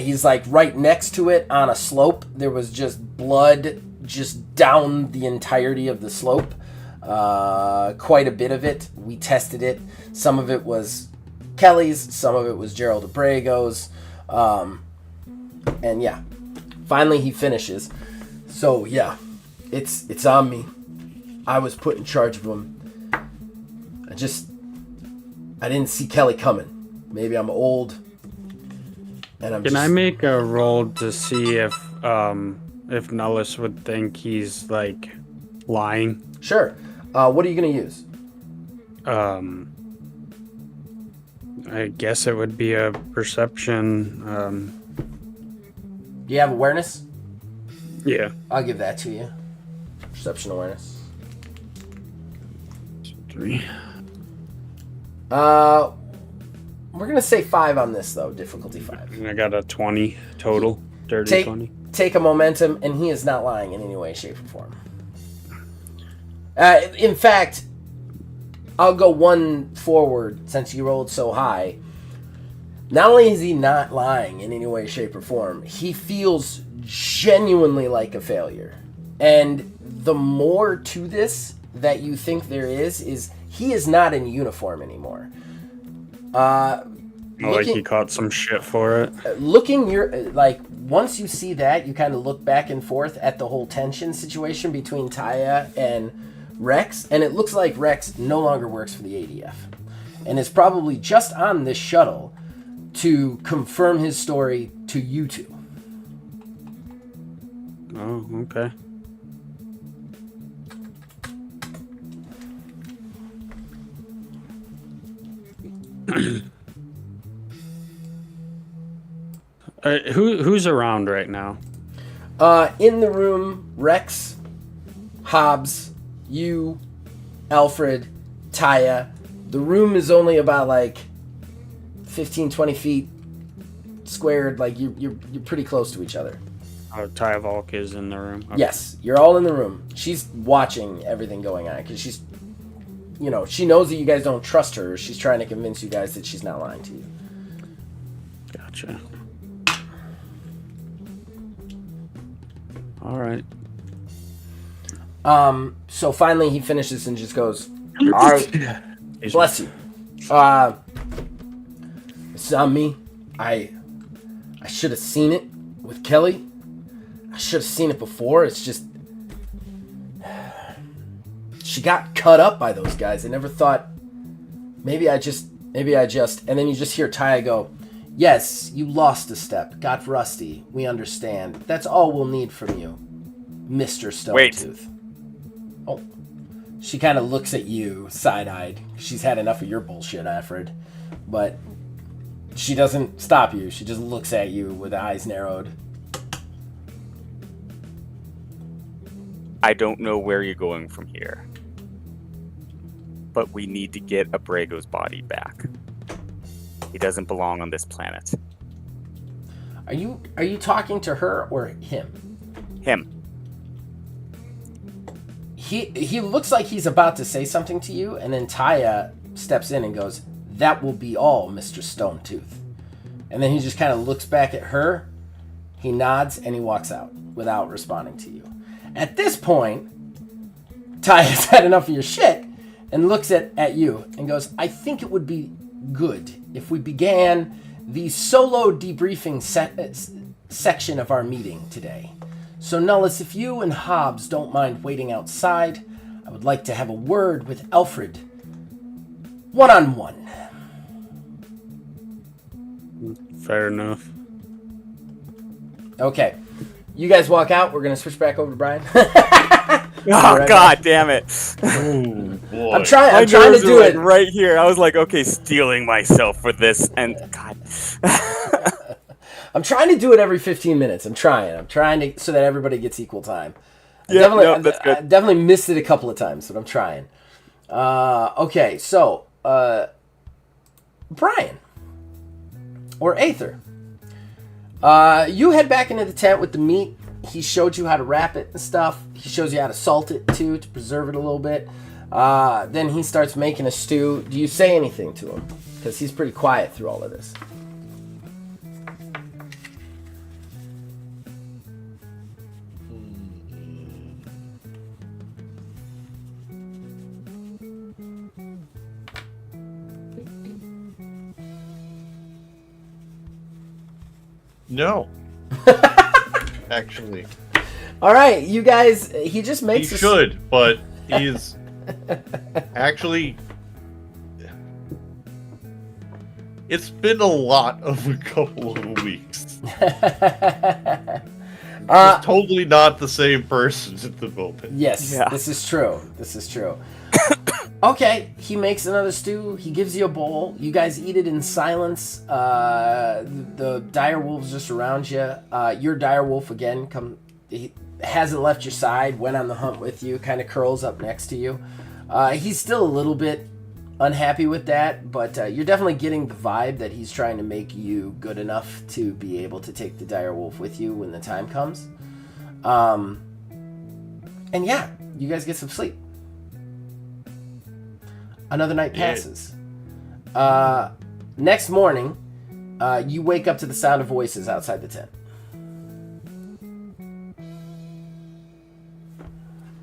He's like right next to it on a slope. There was just blood just down the entirety of the slope. Quite a bit of it. We tested it. Some of it was Kelly's. Some of it was Gerald Abrago's. And yeah. Finally, he finishes. So, yeah, it's on me. I was put in charge of him. I didn't see Kelly coming. Maybe I'm old. And Can I make a roll to see if Nullis would think he's, like, lying? Sure. What are you going to use? I guess it would be a perception. Do you have awareness? Yeah. I'll give that to you. Perception awareness. 3. We're going to say 5 on this, though. Difficulty 5. And I got a 20 total. Dirty 20. Take a momentum, and he is not lying in any way, shape, or form. In fact, I'll go one forward since you rolled so high. Not only is he not lying in any way, shape, or form, he feels genuinely like a failure. And the more to this that you think there is he is not in uniform anymore. Like he caught some shit for it. Once you see that, you kind of look back and forth at the whole tension situation between Taya and Rex, and it looks like Rex no longer works for the ADF and is probably just on this shuttle to confirm his story to you two. Oh, okay. Who's around right now? In the room, Rex, Hobbs, you, Alfred, Taya. The room is only about like 15, 20 feet squared. Like you're pretty close to each other. Oh, Taya Volk is in the room. Okay. Yes, you're all in the room. She's watching everything going on because she's, she knows that you guys don't trust her. She's trying to convince you guys that she's not lying to you. Gotcha. All right. So finally he finishes and just goes, bless you. It's on me. I should have seen it with Kelly. I should have seen it before. It's just she got cut up by those guys. I never thought maybe I just and then you just hear Taya go, yes, you lost a step, got rusty. We understand. That's all we'll need from you, Mr. Stovetooth. Oh. She kind of looks at you, side-eyed. She's had enough of your bullshit, Alfred. But she doesn't stop you. She just looks at you with eyes narrowed. I don't know where you're going from here. But we need to get Abrago's body back. He doesn't belong on this planet. Are you talking to her or him? Him. He looks like he's about to say something to you, and then Taya steps in and goes, that will be all, Mr. Stovetooth. And then he just kind of looks back at her, he nods, and he walks out without responding to you. At this point, Taya's had enough of your shit and looks at you and goes, I think it would be good if we began the solo debriefing section of our meeting today. So Nullis, if you and Hobbs don't mind waiting outside, I would like to have a word with Alfred. One-on-one. Fair enough. Okay. You guys walk out. We're going to switch back over to Brian. Oh, right God damn it. Oh boy. I'm trying My to nerves do were, it. like, right here. I was like, okay, stealing myself for this. And, God. I'm trying to do it every 15 minutes. I'm trying to so that everybody gets equal time. Yeah, no, that's good. I definitely missed it a couple of times, but I'm trying. Okay, so Brian or Aether, you head back into the tent with the meat. He showed you how to wrap it and stuff. He shows you how to salt it too to preserve it a little bit. Then he starts making a stew. Do you say anything to him? Because he's pretty quiet through all of this. No. Actually, All right, you guys. He just he makes. should, but he's actually. It's been a lot of a couple of weeks. He's totally not the same person at the moment. Yes, Yeah. this is true. This is true. Okay, he makes another stew. He gives you a bowl. You guys eat it in silence. The dire wolf's just around you. Your dire wolf again he hasn't left your side. Went on the hunt with you. Kind of curls up next to you. He's still a little bit unhappy with that, but you're definitely getting the vibe that he's trying to make you good enough to be able to take the dire wolf with you when the time comes. And yeah, you guys get some sleep. Another night passes. Next morning, you wake up to the sound of voices outside the tent.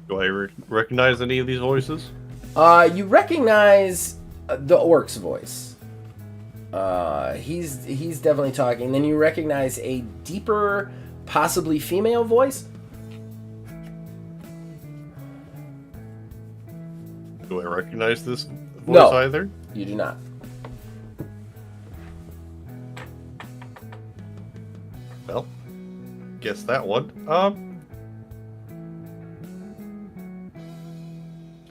Do I recognize any of these voices? You recognize the orc's voice. He's definitely talking. Then you recognize a deeper, possibly female voice. Do I recognize this voice No. either? You do not. Well, guess that one.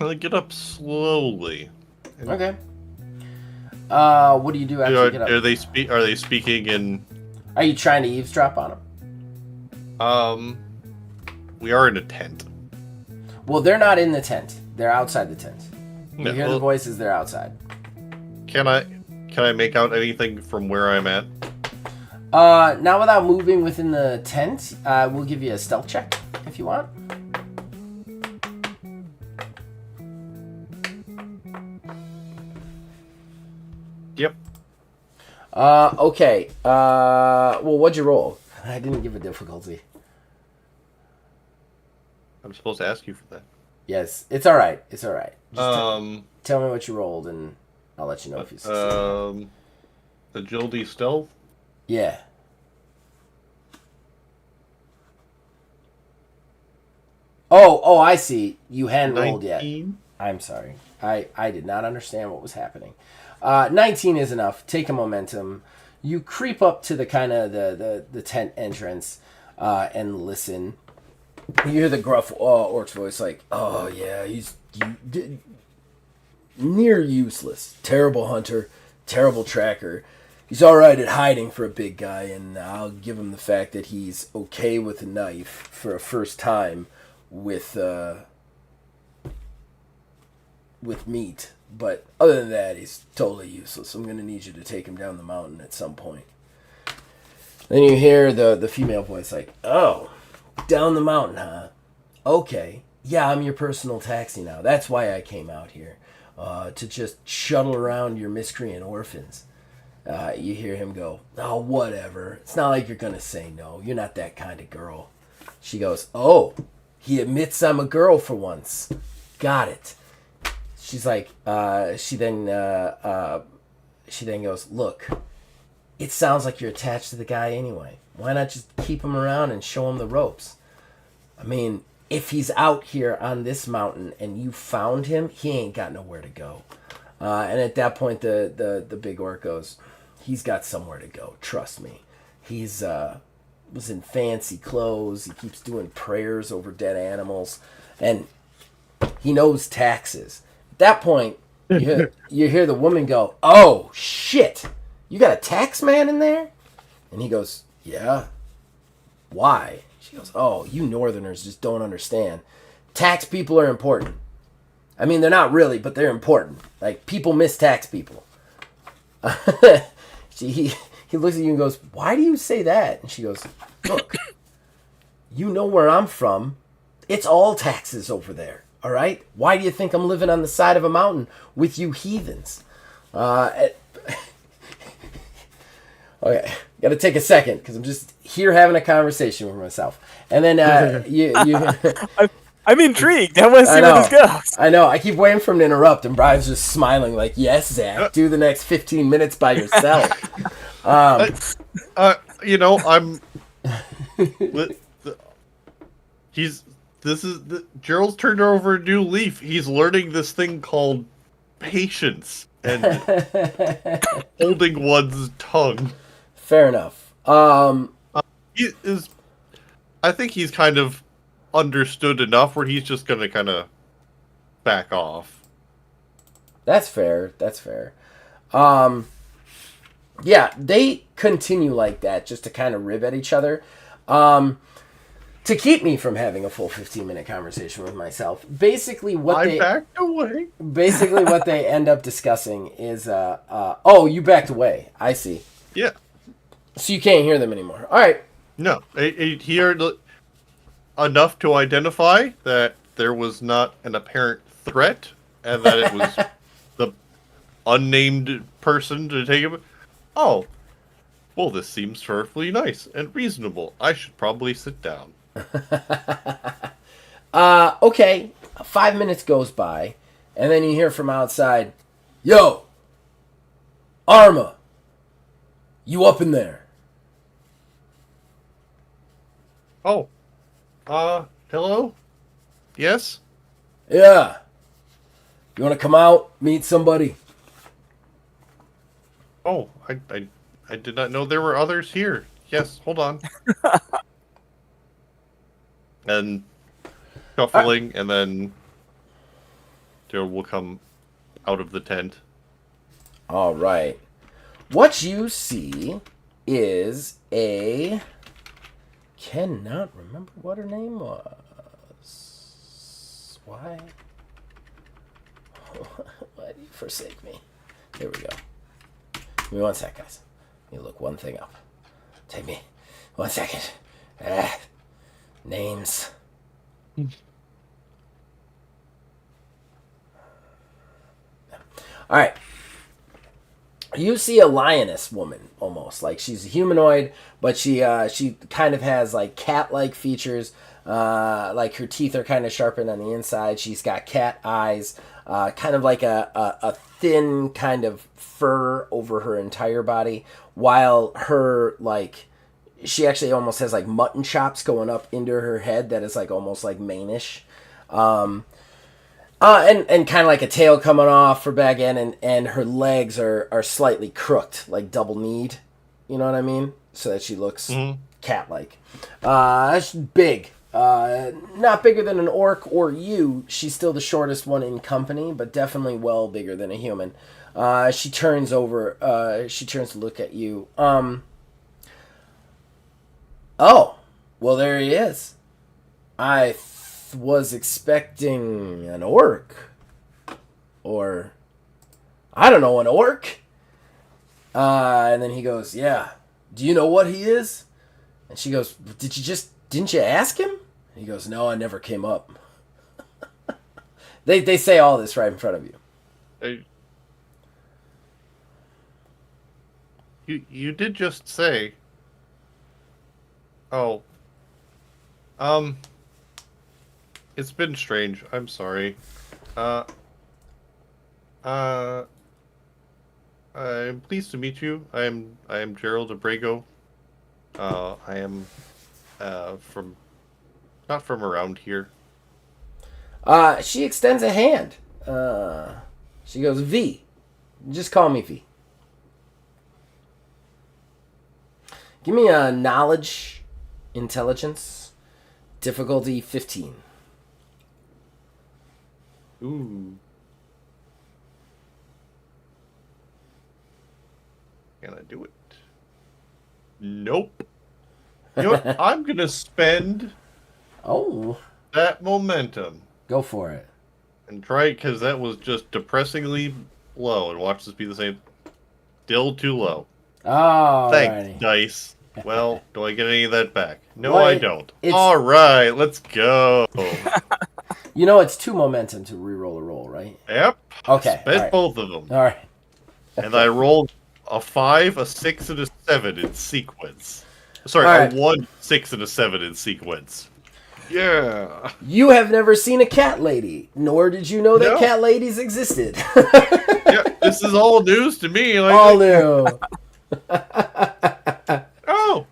I'll get up slowly. Okay. What do you do after you get up? Are they speaking in? Are you trying to eavesdrop on them? We are in a tent. Well, they're not in the tent. They're outside the tent. You Yeah, hear the well- voices. They're outside. Can I make out anything from where I'm at? Not without moving within the tent. We'll give you a stealth check if you want. Yep. Okay. Well, what'd you roll? I didn't give a difficulty. I'm supposed to ask you for that. Yes, it's all right. It's all right. Just Um. tell me what you rolled, and I'll let you know if you succeed. Agility, stealth. Yeah. Oh, I see. You hadn't rolled yet. 19. I'm sorry. I did not understand what was happening. 19 is enough. Take a momentum. You creep up to the kind of the tent entrance and listen. You hear the gruff orc's voice like, "Oh yeah, he's near useless. Terrible hunter, terrible tracker. He's all right at hiding for a big guy, and I'll give him the fact that he's okay with a knife for a first time with meat. But other than that, he's totally useless. I'm gonna need you to take him down the mountain at some point." Then you hear the female voice like, "Oh, down the mountain, huh? Okay. Yeah, I'm your personal taxi now. That's why I came out here. To just shuttle around your miscreant orphans." You hear him go, "Oh, whatever. It's not like you're gonna say no. You're not that kind of girl." She goes, "Oh, he admits I'm a girl for once. Got it." She's like, she then goes, "Look, it sounds like you're attached to the guy anyway. Why not just keep him around and show him the ropes? I mean, if he's out here on this mountain and you found him, he ain't got nowhere to go. And at that point, the big orc goes, he's got somewhere to go. Trust me. He's was in fancy clothes. He keeps doing prayers over dead animals, and he knows taxes. At that point, you hear the woman go, "Oh shit! You got a tax man in there?" And he goes, "Yeah. Why?" She goes, "Oh, you Northerners just don't understand. Tax people are important. I mean, they're not really, but they're important. Like, people miss tax people." He looks at you and goes, "Why do you say that?" And she goes, "Look, you know where I'm from. It's all taxes over there, all right? Why do you think I'm living on the side of a mountain with you heathens?" Okay, got to take a second because I'm just here having a conversation with myself. And then I'm intrigued. I want to see where this goes. I know. I keep waiting for him to interrupt, and Brian's just smiling like, "Yes, Zach, do the next 15 minutes by yourself." I'm. Gerald's turned over a new leaf. He's learning this thing called patience and holding one's tongue. Fair enough. I think he's kind of understood enough where he's just gonna kind of back off. That's fair. Yeah, they continue like that just to kind of rib at each other. To keep me from having a full 15-minute conversation with myself. Basically what I backed away. Basically what they end up discussing is oh, you backed away. I see. Yeah. So you can't hear them anymore. All right. No, he heard enough to identify that there was not an apparent threat and that it was the unnamed person to take him. Oh, well, this seems perfectly nice and reasonable. I should probably sit down. Okay. 5 minutes goes by, and then you hear from outside, "Yo, Arma, you up in there?" Oh, hello? Yes? "Yeah. You want to come out, meet somebody?" Oh, I did not know there were others here. Yes, hold on. And shuffling, and then Gerald will come out of the tent. All right. What you see is a... Cannot remember what her name was. Why? Why do you forsake me? Here we go. Give me 1 sec, guys. Let me look one thing up. Take me 1 second. Names. All right. You see a lioness woman, almost like she's a humanoid, but she kind of has like cat-like features. Like her teeth are kind of sharpened on the inside. She's got cat eyes, kind of like a thin kind of fur over her entire body, while her like she actually almost has like mutton chops going up into her head that is like almost like manish. And kind of like a tail coming off her back end, and her legs are slightly crooked, like double-kneed. You know what I mean? So that she looks cat-like. She's big. Not bigger than an orc or you. She's still the shortest one in company, but definitely well bigger than a human. She turns over. She turns to look at you. Oh, well, there he is. I was expecting an orc, or I don't know, an orc. And then he goes, "Yeah. Do you know what he is?" And she goes, "Didn't you ask him?" And he goes, "No, I never came up." They say all this right in front of you. You did just say. Oh. It's been strange. I'm sorry. I'm pleased to meet you. I am Gerald Abrego. I am not from around here. She extends a hand. She goes, V. Just call me V. Give me a knowledge, intelligence, difficulty 15. Ooh. Can I do it? Nope. You know what? I'm gonna spend Oh, that momentum go for it. and try, because that was just depressingly low. And watch this be the same. Still too low. Oh, Thanks, dice. Well, do I get any of that back? No, Well, I don't. it's- All right, let's go. You know it's 2 momentum to re-roll a roll, right? Yep. Okay. Spent All right. both of them. All right. And I rolled a 5, a 6, and a 7 in sequence. Sorry, All right. a 1, 6, and a 7 in sequence. Yeah. You have never seen a cat lady, nor did you know that No. cat ladies existed. Yeah, this is all news to me. Like, All new. oh,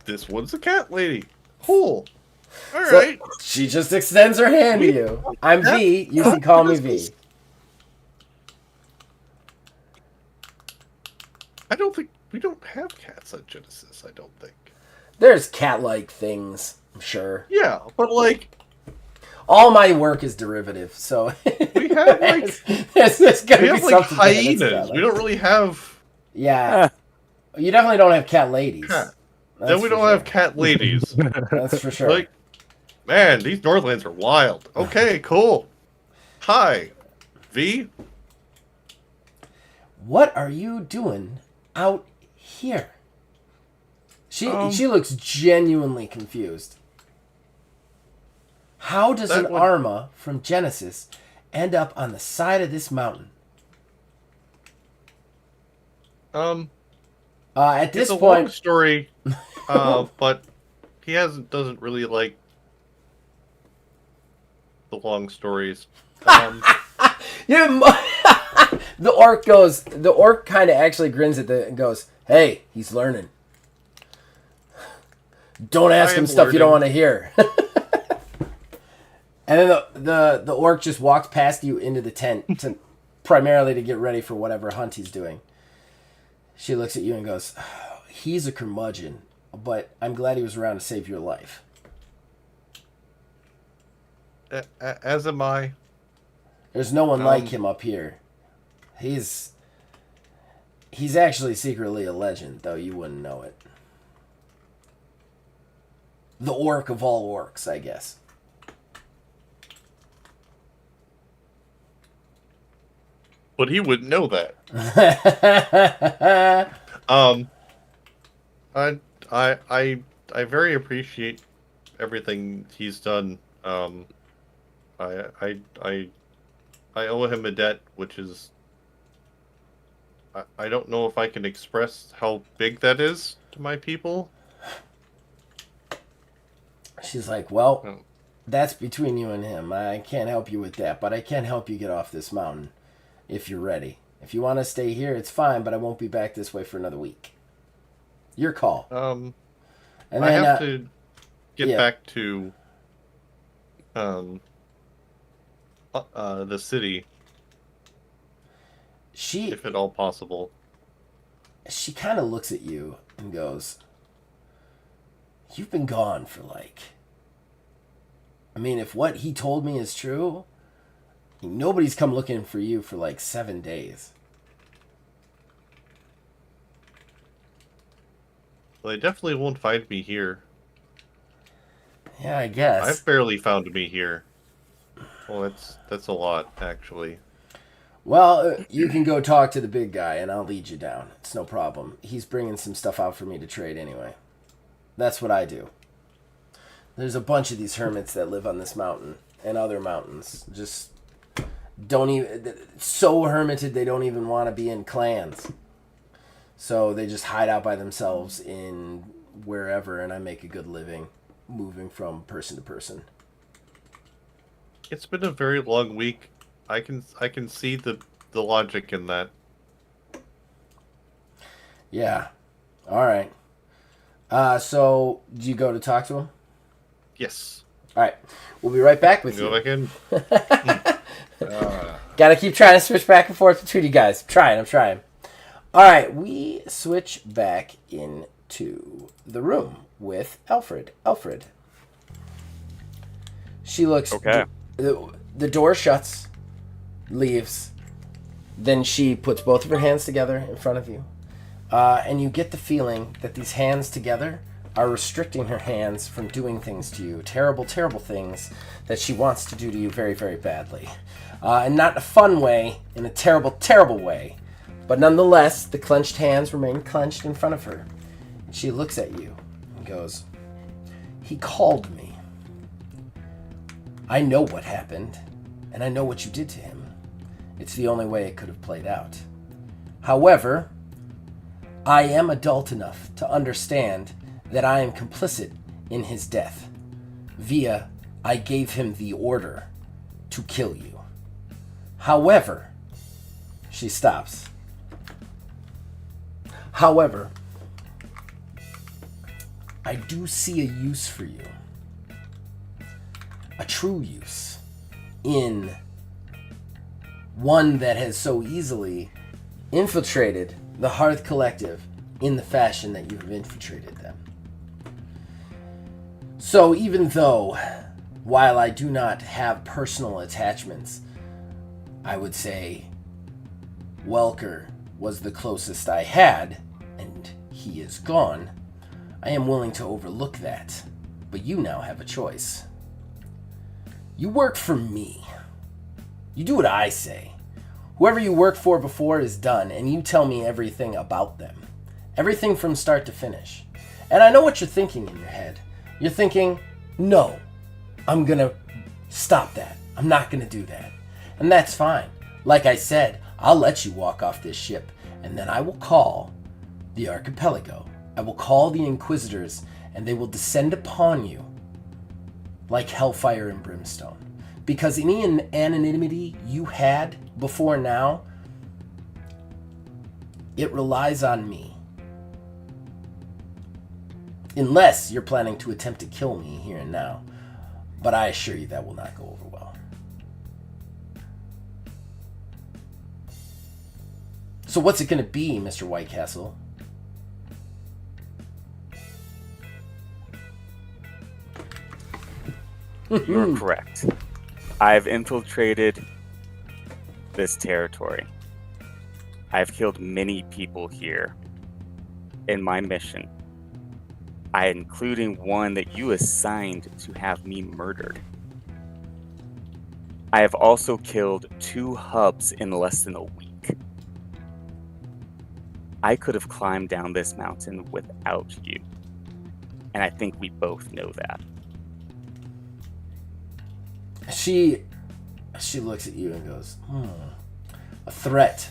this one's a cat lady. Cool. All So, right. she just extends her hand to you. I'm V. You can call me V. I don't think we don't have cats on Genesis. I don't think. There's cat-like things, I'm sure. Yeah, but like All my work is derivative, so we have like there's gonna we be have like something there that's hyenas. cat-like. We don't really have Yeah, you definitely don't have cat ladies. cat. That's Then we for don't sure. have cat ladies. That's for sure. Like, man, these Northlands are wild. Okay, cool. Hi, V. What are you doing out here? She looks genuinely confused. How does That an would- Arma from Genesis end up on the side of this mountain? At this It's a long point, story, but he doesn't really like the long stories. the orc kind of actually grins at and goes, "Hey, he's learning. Don't ask I him am stuff you don't want learning." to hear." And then the orc just walks past you into the tent primarily to get ready for whatever hunt he's doing. She looks at you and goes, "Oh, he's a curmudgeon, but I'm glad he was around to save your life." As am I. There's no one like him up here. He's actually secretly a legend, though you wouldn't know it. The orc of all orcs, I guess. But he wouldn't know that. I very appreciate everything he's done. I owe him a debt, which is I don't know if I can express how big that is to my people. She's like, "Well, Oh. that's between you and him. I can't help you with that, but I can help you get off this mountain if you're ready. If you want to stay here, it's fine, but I won't be back this way for another week. Your call." And I then have to get yeah. back to the city, she if at all possible. kind of looks at you and goes, "You've been gone for I mean, if what he told me is true, nobody's come looking for you for 7 days." Well, they definitely won't find me here. Yeah, I guess. I've barely found me here. Well, that's a lot, actually. Well, you can go talk to the big guy, and I'll lead you down. It's no problem. He's bringing some stuff out for me to trade anyway. That's what I do. There's a bunch of these hermits that live on this mountain and other mountains. Just don't even... So hermited, they don't even want to be in clans. So they just hide out by themselves in wherever, and I make a good living moving from person to person. It's been a very long week. I can see the logic in that. Yeah. All right. So, do you go to talk to him? Yes. All right. We'll be right back with Go you. back in. Gotta keep trying to switch back and forth between you guys. I'm trying. All right. We switch back into the room with Alfred. Alfred. She looks... Okay. The door shuts, leaves. Then she puts both of her hands together in front of you. And you get the feeling that these hands together are restricting her hands from doing things to you. Terrible, terrible things that she wants to do to you very, very badly. And not in a fun way, in a terrible, terrible way. But nonetheless, the clenched hands remain clenched in front of her. And she looks at you and goes, "He called me. I know what happened, and I know what you did to him. It's the only way it could have played out. However, I am adult enough to understand that I am complicit in his death. Via, I gave him the order to kill you. However," she stops. "However, I do see a use for you. A true use. In one that has so easily infiltrated the Hearth Collective in the fashion that you have infiltrated them. So even though, while I do not have personal attachments, I would say Welker was the closest I had, and he is gone, I am willing to overlook that. But you now have a choice. You work for me. You do what I say. Whoever you worked for before is done, and you tell me everything about them. Everything from start to finish. And I know what you're thinking in your head. You're thinking, no, I'm gonna stop that. I'm not gonna do that. And that's fine. Like I said, I'll let you walk off this ship, and then I will call the Archipelago. I will call the Inquisitors, and they will descend upon you like hellfire and brimstone. Because any anonymity you had before now, it relies on me. Unless you're planning to attempt to kill me here and now. But I assure you that will not go over well. So what's it going to be, Mr. Whitecastle? You're correct. I've infiltrated this territory. I've killed many people here in my mission, including one that you assigned to have me murdered. I have also killed 2 hubs in less than a week. I could have climbed down this mountain without you, and I think we both know that. She looks at you and goes, a threat.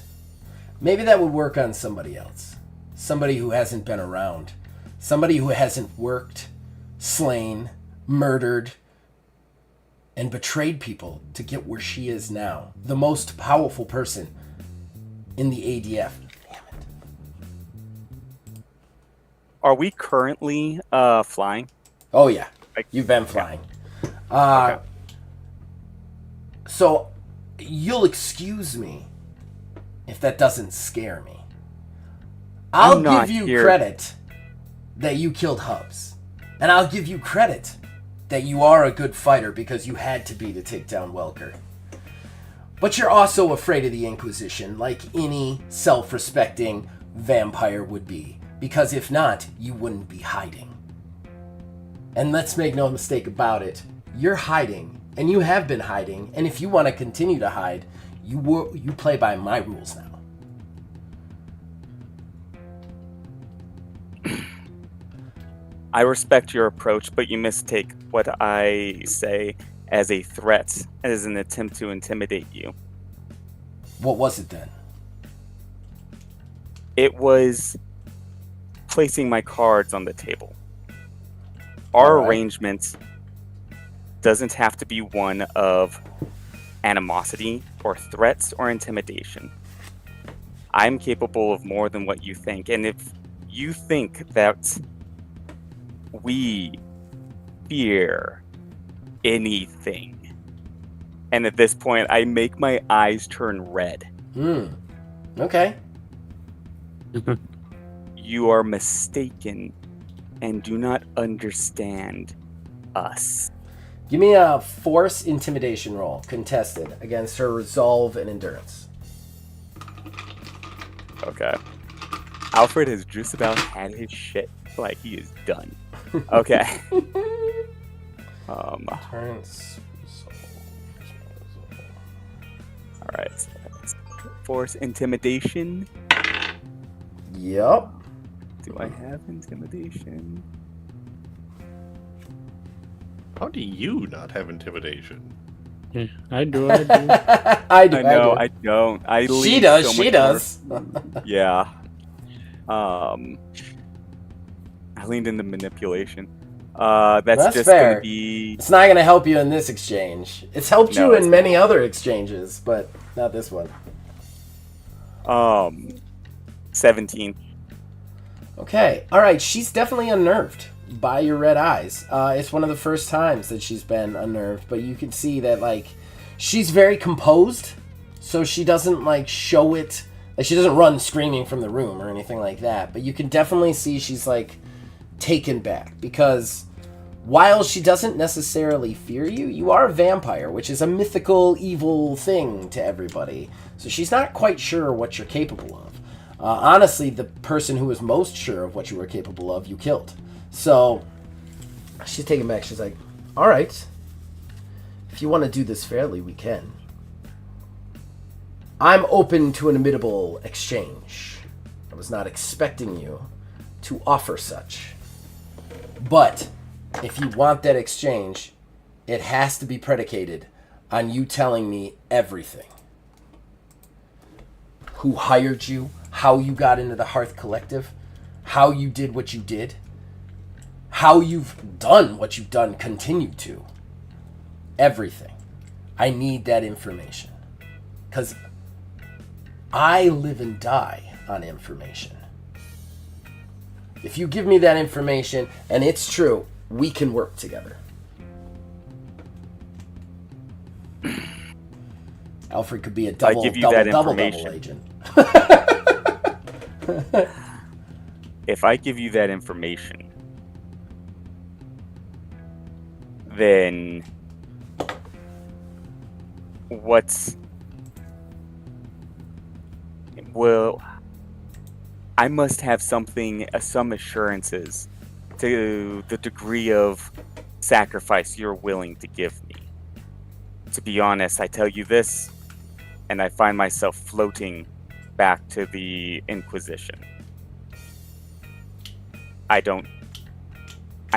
Maybe that would work on somebody else. Somebody who hasn't been around. Somebody who hasn't worked, slain, murdered, and betrayed people to get where she is now. The most powerful person in the ADF. Damn it. Are we currently flying? Oh, yeah. Like, You've been flying. Okay. So, you'll excuse me if that doesn't scare me. I'll I'm not give you here- credit that you killed Hubs. And I'll give you credit that you are a good fighter because you had to be to take down Welker. But you're also afraid of the Inquisition, like any self-respecting vampire would be. Because if not, you wouldn't be hiding. And let's make no mistake about it, you're hiding. And you have been hiding, and if you want to continue to hide, you play by my rules now. I respect your approach, but you mistake what I say as a threat, as an attempt to intimidate you. What was it then? It was placing my cards on the table. Our Alright. arrangement doesn't have to be one of animosity or threats or intimidation. I'm capable of more than what you think, and if you think that we fear anything. And at this point, I make my eyes turn red. Okay. You are mistaken and do not understand us. Give me a force intimidation roll, contested, against her resolve and endurance. Okay. Alfred has just about had his shit. Like, he is done. Okay. Endurance, Alright. So that's force intimidation. Yep. Do I have intimidation? How do you not have intimidation? Yeah, I do. I do. I know, I don't. She does. She does. Yeah. I leaned into manipulation. That's just fair. gonna be. It's not going to help you in this exchange. It's helped No, you it's in many other exchanges, but not this one. 17. Okay. All right. She's definitely unnerved by your red eyes. It's one of the first times that she's been unnerved, but you can see that, like, she's very composed, so she doesn't, like, show it. Like, she doesn't run screaming from the room or anything like that, but you can definitely see she's, like, taken back, because while she doesn't necessarily fear you, you are a vampire, which is a mythical, evil thing to everybody, so she's not quite sure what you're capable of. Honestly, the person who was most sure of what you were capable of, you killed. So, she's taken back. She's like, all right, if you want to do this fairly, we can. I'm open to an amicable exchange. I was not expecting you to offer such. But if you want that exchange, it has to be predicated on you telling me everything. Who hired you, how you got into the Hearth Collective, how you did what you did, how you've done what you've done, continue to. Everything. I need that information. Because I live and die on information. If you give me that information, and it's true, we can work together. Alfred could be a double agent. If I give you that information, then I must have some assurances to the degree of sacrifice you're willing to give me. To be honest, I tell you this, and I find myself floating back to the Inquisition. I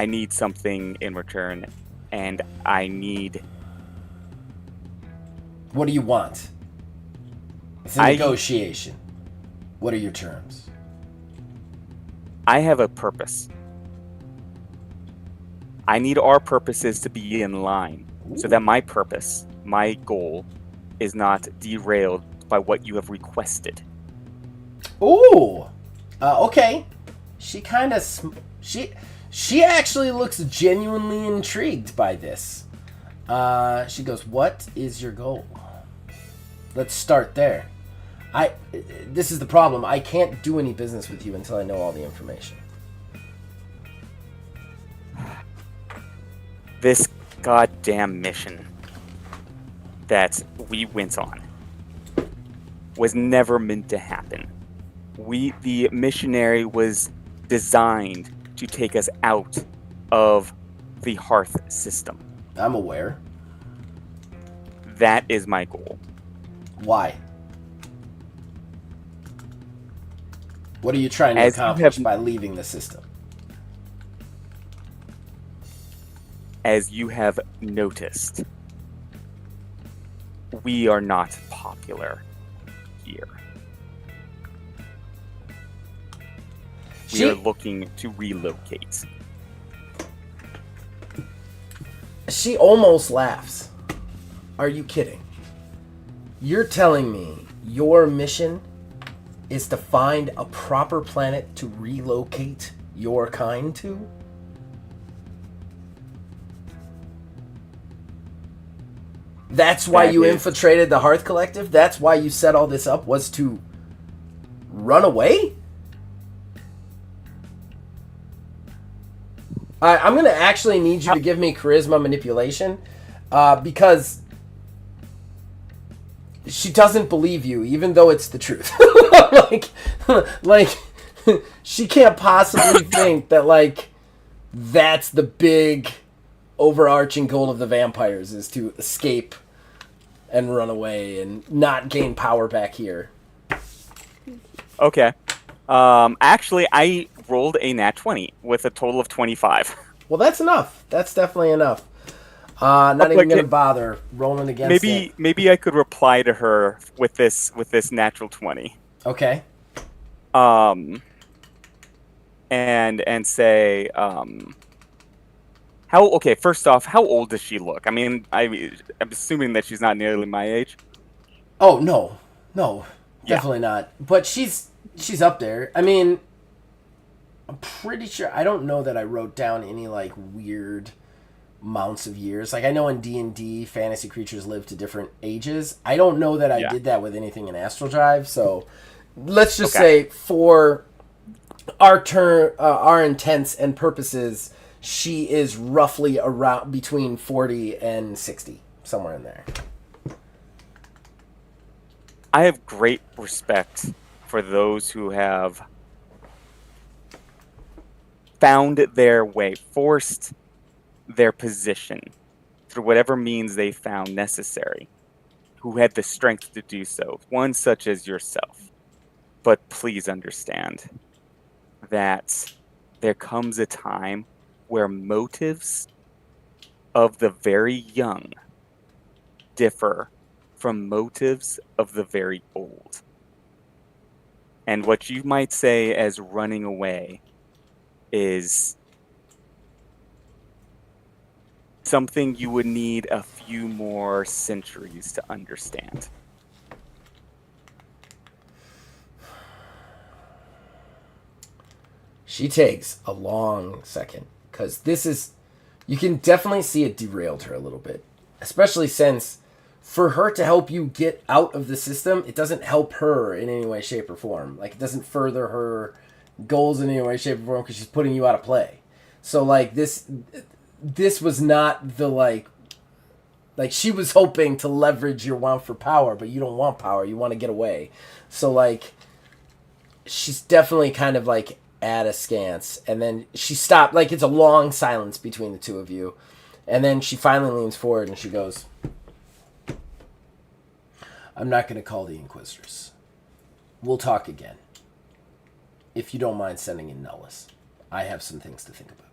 need something in return, and I need... What do you want? It's a negotiation. What are your terms? I have a purpose. I need our purposes to be in line. Ooh. So that my purpose, my goal, is not derailed by what you have requested. Ooh! Okay. She kind of... She actually looks genuinely intrigued by this. She goes, what is your goal? Let's start there. This is the problem. I can't do any business with you until I know all the information. This goddamn mission that we went on was never meant to happen. The missionary was designed to take us out of the Hearth system. I'm aware. That is my goal. Why? What are you trying to accomplish by leaving the system? As you have noticed, we are not popular here. We are looking to relocate. She almost laughs. Are you kidding? You're telling me your mission is to find a proper planet to relocate your kind to? That's why That you is- infiltrated the Hearth Collective? That's why you set all this up, was to run away? I'm going to actually need you to give me charisma manipulation, because she doesn't believe you, even though it's the truth. like, she can't possibly think that, like, that's the big overarching goal of the vampires, is to escape and run away and not gain power back here. Okay. Actually, I rolled a nat 20 with a total of 25. Well, that's enough. That's definitely enough. Not even going to bother rolling against it. Maybe I could reply to her with this natural 20. Okay. And say first off, how old does she look? I mean, I'm assuming that she's not nearly my age. Oh, no, Yeah. definitely not. But she's up there. I mean, I'm pretty sure. I don't know that I wrote down any like weird amounts of years. Like I know in D&D, fantasy creatures live to different ages. I don't know that I did that with anything in Astral Drive. So let's just say for our intents and purposes, she is roughly around between 40 and 60, somewhere in there. I have great respect for those who have found their way, forced their position through whatever means they found necessary, who had the strength to do so, one such as yourself. But please understand that there comes a time where motives of the very young differ from motives of the very old. And what you might say as running away is something you would need a few more centuries to understand. She takes a long second, because you can definitely see it derailed her a little bit. Especially since, for her to help you get out of the system, it doesn't help her in any way, shape, or form. Like, it doesn't further her goals in any way, shape, or form, because she's putting you out of play. So, like, this was not the, like, she was hoping to leverage your want for power, but you don't want power, you want to get away. So, like, she's definitely kind of, like, at askance, and then she stopped. Like, it's a long silence between the two of you, and then she finally leans forward and she goes, I'm not going to call the Inquisitors. We'll talk again. If you don't mind sending in Nellis. I have some things to think about.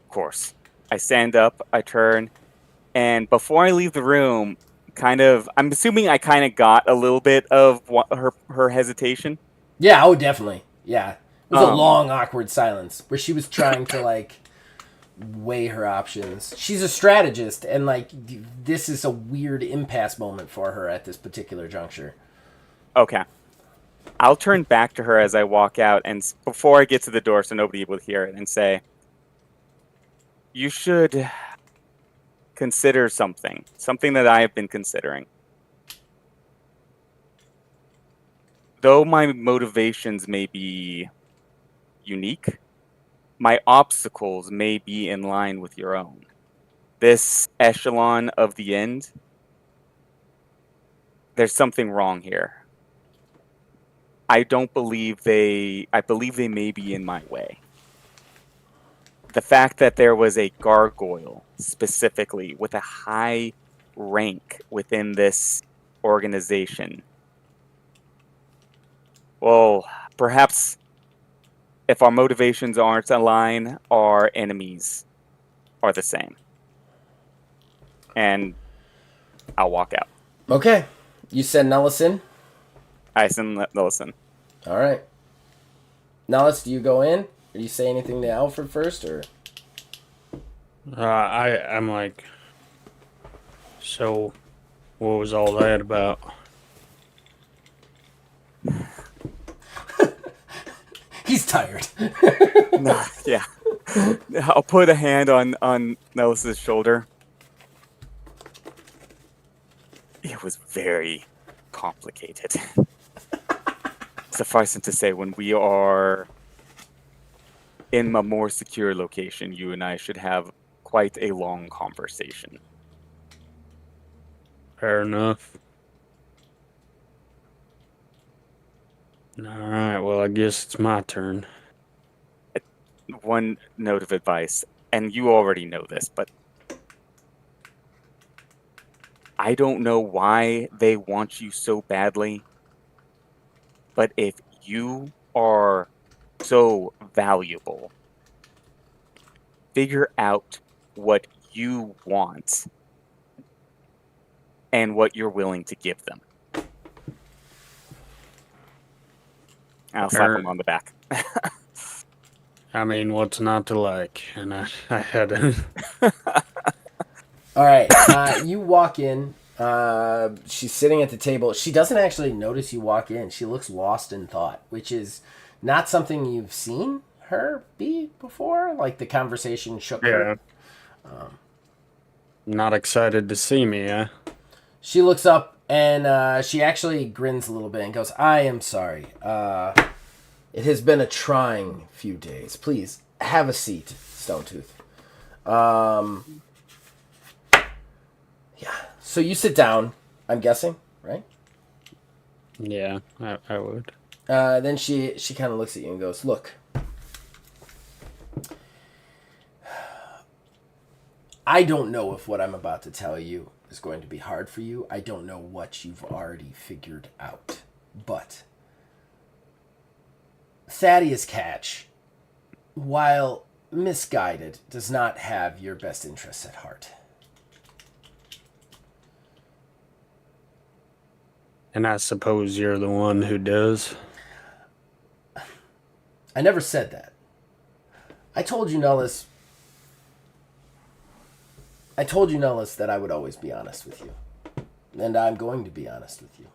Of course. I stand up, I turn, and before I leave the room, I'm assuming I kind of got a little bit of her hesitation. Yeah, oh, definitely. Yeah. It was a long, awkward silence where she was trying to, like, weigh her options. She's a strategist, and, like, this is a weird impasse moment for her at this particular juncture. Okay. I'll turn back to her as I walk out, and before I get to the door so nobody will hear it, and say, you should consider something that I have been considering. Though my motivations may be unique, my obstacles may be in line with your own. This echelon of the end, there's something wrong here. I believe they may be in my way. The fact that there was a gargoyle, specifically, with a high rank within this organization. Well, perhaps if our motivations aren't aligned, our enemies are the same. And I'll walk out. Okay. You send Nellis in? I send Nellis in. All right. Nellis, do you go in? Or do you say anything to Alfred first, or? I'm like, so what was all that about? He's tired. Yeah. I'll put a hand on Nellis's shoulder. was very complicated. Suffice it to say, when we are in a more secure location, you and I should have quite a long conversation. Fair enough. Alright, well, I guess it's my turn. One note of advice, and you already know this, but I don't know why they want you so badly, but if you are so valuable, figure out what you want and what you're willing to give them. I'll slap him on the back. I mean, what's not to like? And I had to... All right, you walk in. She's sitting at the table. She doesn't actually notice you walk in. She looks lost in thought, which is not something you've seen her be before. Like, the conversation shook her. Not excited to see me, eh? She looks up and she actually grins a little bit and goes, "I am sorry. It has been a trying few days. Please, have a seat, Stonetooth." Yeah. So you sit down, I'm guessing, right? Yeah, I would. Then she kind of looks at you and goes, "Look, I don't know if what I'm about to tell you is going to be hard for you. I don't know what you've already figured out. But Thaddeus Catch, while misguided, does not have your best interests at heart." And I suppose you're the one who does? I never said that. I told you, Nellis, that I would always be honest with you. And I'm going to be honest with you.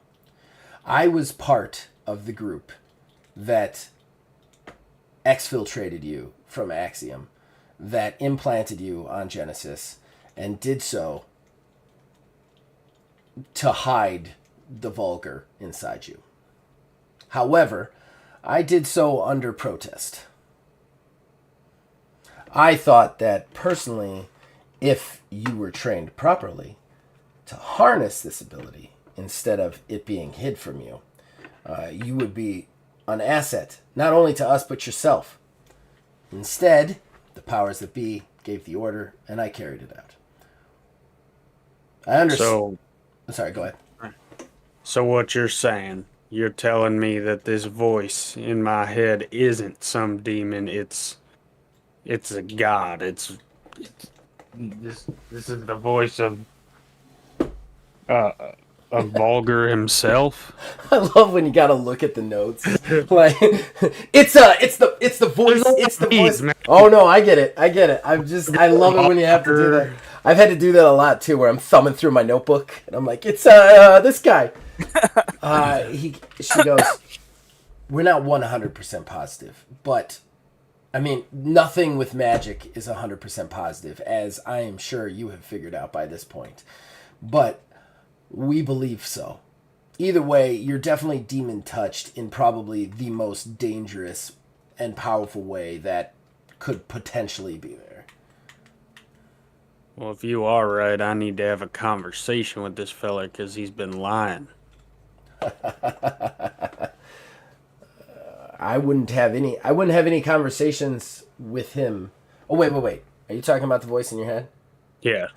I was part of the group that exfiltrated you from Axiom, that implanted you on Genesis, and did so to hide the vulgar inside you. However, I did so under protest. I thought that, personally, if you were trained properly to harness this ability instead of it being hid from you, you would be an asset, not only to us, but yourself. Instead, the powers that be gave the order, and I carried it out. I understand. Sorry, go ahead. So what you're saying, you're telling me that this voice in my head isn't some demon, it's a god. This is the voice of Vulgar himself. I love when you gotta look at the notes. Like it's the voice. Man. Oh no, I get it. I love it when you have to do that. I've had to do that a lot too, where I'm thumbing through my notebook and I'm like, it's this guy. She goes, "We're not 100% positive, but I mean, nothing with magic is 100% positive, as I am sure you have figured out by this point. But we believe so. Either way, you're definitely demon touched in probably the most dangerous and powerful way that could potentially be there." Well, if you are right, I need to have a conversation with this fella because he's been lying. I wouldn't have any conversations with him. Oh, wait. Are you talking about the voice in your head? Yeah.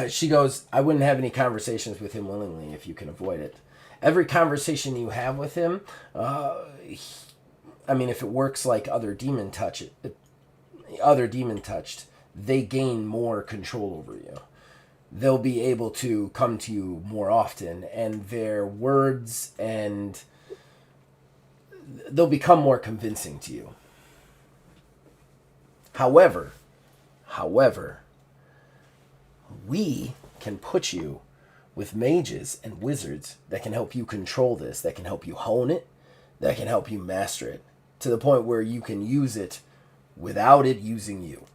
She goes, "I wouldn't have any conversations with him willingly if you can avoid it. Every conversation you have with him, if it works like other demon touched, they gain more control over you. They'll be able to come to you more often, and their words and they'll become more convincing to you. However, we can put you with mages and wizards that can help you control this, that can help you hone it, that can help you master it, to the point where you can use it without it using you."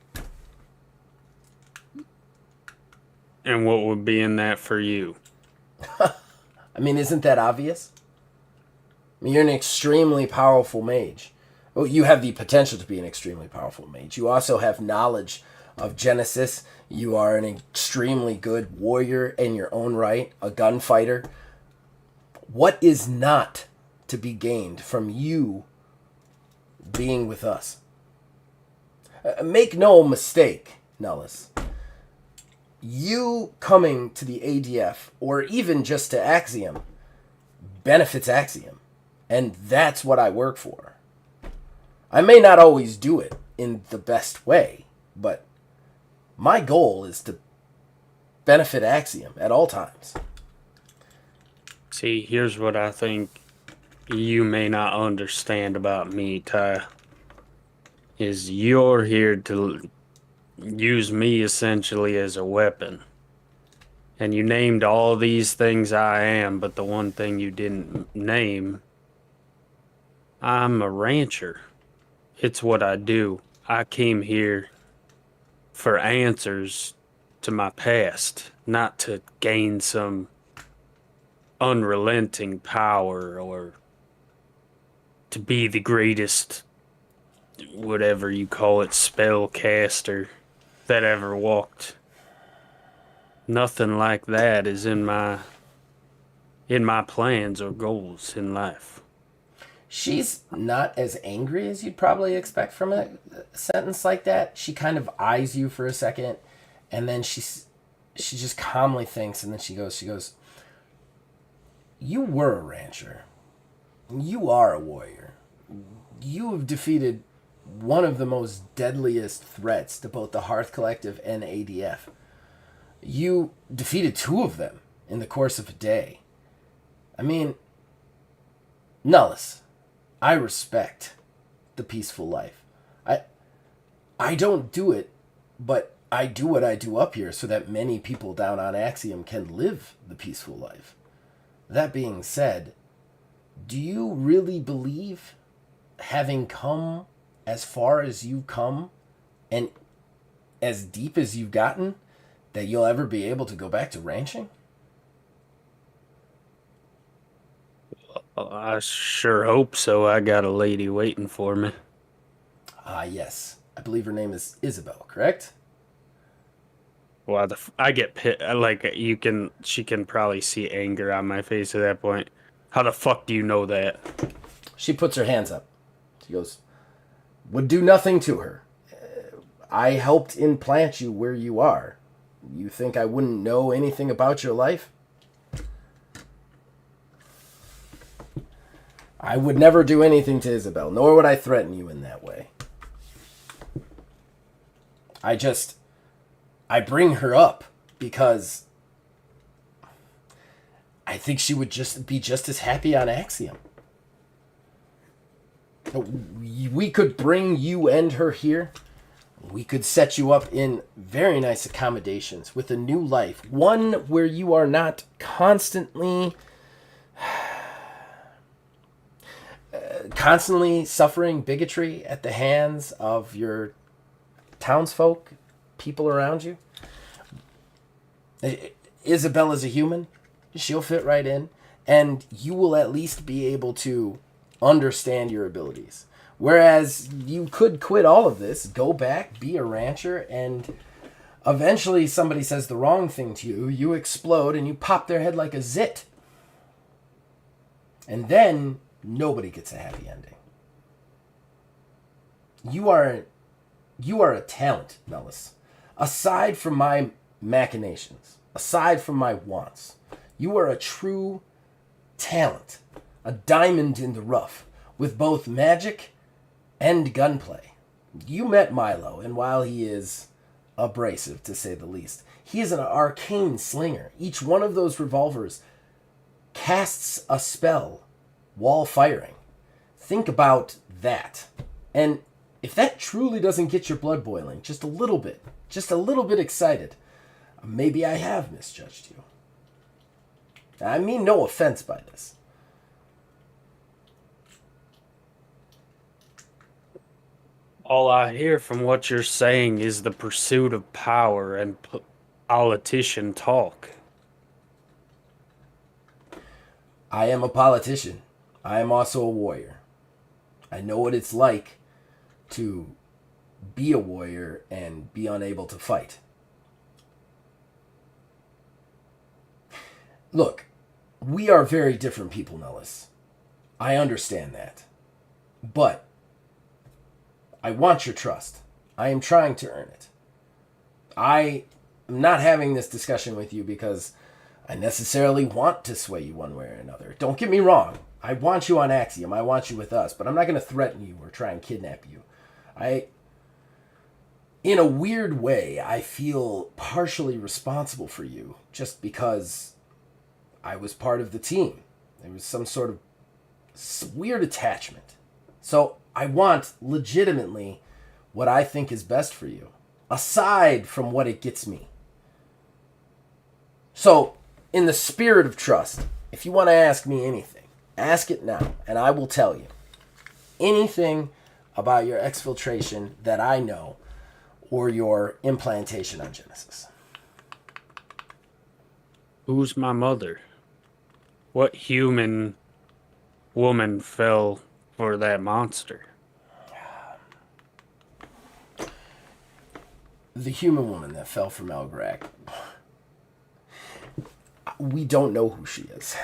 And what would be in that for you? I mean, isn't that obvious? I mean, you're an extremely powerful mage. Well, you have the potential to be an extremely powerful mage. You also have knowledge of Genesis. You are an extremely good warrior in your own right, a gunfighter. What is not to be gained from you being with us? Make no mistake, Nellis. You coming to the ADF, or even just to Axiom, benefits Axiom. And that's what I work for. I may not always do it in the best way, but my goal is to benefit Axiom at all times. See, here's what I think you may not understand about me, Ty. Is you're here to use me essentially as a weapon. And you named all these things I am, but the one thing you didn't name, I'm a rancher. It's what I do. I came here for answers to my past, not to gain some unrelenting power or to be the greatest, whatever you call it, spellcaster that ever walked. Nothing like that is in my plans or goals in life. She's not as angry as you'd probably expect from a sentence like that. She kind of eyes you for a second, and then she just calmly thinks, and then she goes, you were a rancher. You are a warrior. You have defeated one of the most deadliest threats to both the Hearth Collective and ADF. You defeated two of them in the course of a day. I mean, Nullus, I respect the peaceful life. I don't do it, but I do what I do up here so that many people down on Axiom can live the peaceful life. That being said, do you really believe, having come as far as you've come and as deep as you've gotten, that you'll ever be able to go back to ranching? I sure hope so. I got a lady waiting for me. Ah, yes. I believe her name is Isabel, correct? Well, I get like she can probably see anger on my face at that point. How the fuck do you know that? She puts her hands up. She goes, would do nothing to her. I helped implant you where you are. You think I wouldn't know anything about your life? I would never do anything to Isabel, nor would I threaten you in that way. I bring her up because I think she would just be just as happy on Axiom. We could bring you and her here. We could set you up in very nice accommodations with a new life. One where you are not constantly suffering bigotry at the hands of your townsfolk, people around you. Isabel is a human. She'll fit right in. And you will at least be able to understand your abilities. Whereas you could quit all of this, go back, be a rancher, and eventually somebody says the wrong thing to you, you explode, and you pop their head like a zit. And then nobody gets a happy ending. You are a talent, Nellis. Aside from my machinations, aside from my wants, you are a true talent, a diamond in the rough, with both magic and gunplay. You met Milo, and while he is abrasive, to say the least, he is an arcane slinger. Each one of those revolvers casts a spell while firing. Think about that. And if that truly doesn't get your blood boiling, just a little bit excited, maybe I have misjudged you. I mean no offense by this. All I hear from what you're saying is the pursuit of power and politician talk. I am a politician. I am also a warrior. I know what it's like to be a warrior and be unable to fight. Look, we are very different people, Nellis. I understand that. But I want your trust. I am trying to earn it. I am not having this discussion with you because I necessarily want to sway you one way or another. Don't get me wrong. I want you on Axiom. I want you with us. But I'm not going to threaten you or try and kidnap you. In a weird way, I feel partially responsible for you just because I was part of the team. There was some sort of weird attachment. So I want legitimately what I think is best for you, aside from what it gets me. So, in the spirit of trust, if you want to ask me anything, ask it now, and I will tell you anything about your exfiltration that I know or your implantation on Genesis. Who's my mother? What human woman fell for that monster? The human woman that fell for Malgarak. We don't know who she is.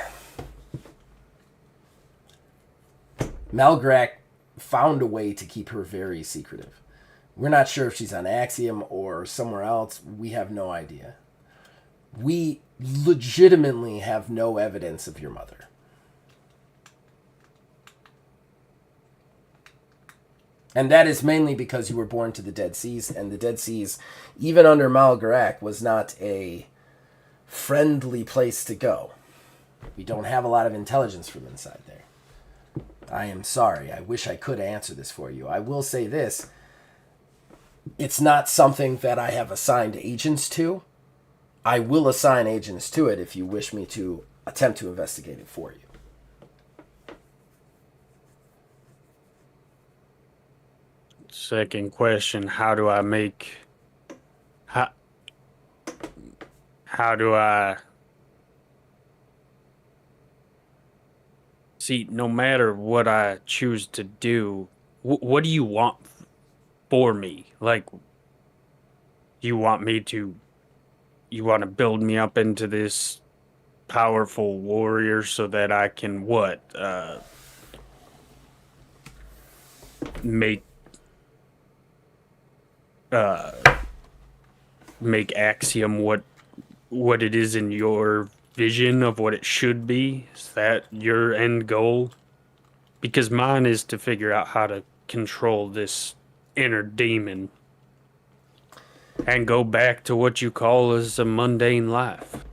Malgarak found a way to keep her very secretive. We're not sure if she's on Axiom or somewhere else. We have no idea. We legitimately have no evidence of your mother. And that is mainly because you were born to the Dead Seas, and the Dead Seas, even under Malgarak, was not a friendly place to go. We don't have a lot of intelligence from inside there. I am sorry. I wish I could answer this for you. I will say this. It's not something that I have assigned agents to. I will assign agents to it if you wish me to attempt to investigate it for you. Second question, how do I see, no matter what I choose to do, what do you want for me? Like, you want to build me up into this powerful warrior so that I can make Axiom what it is in your vision of what it should be? Is that your end goal? Because mine is to figure out how to control this inner demon and go back to what you call as a mundane life.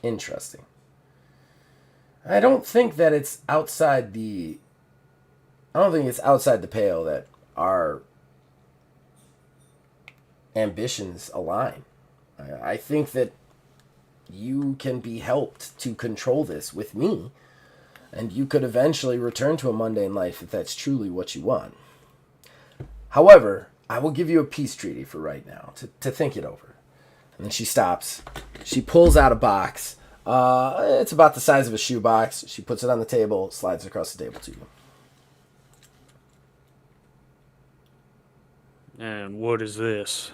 Interesting. I don't think it's outside the pale that our ambitions align. I think that you can be helped to control this with me, and you could eventually return to a mundane life if that's truly what you want. However, I will give you a peace treaty for right now to think it over. And then she stops. She pulls out a box. It's about the size of a shoebox. She puts it on the table, slides it across the table to you. And what is this?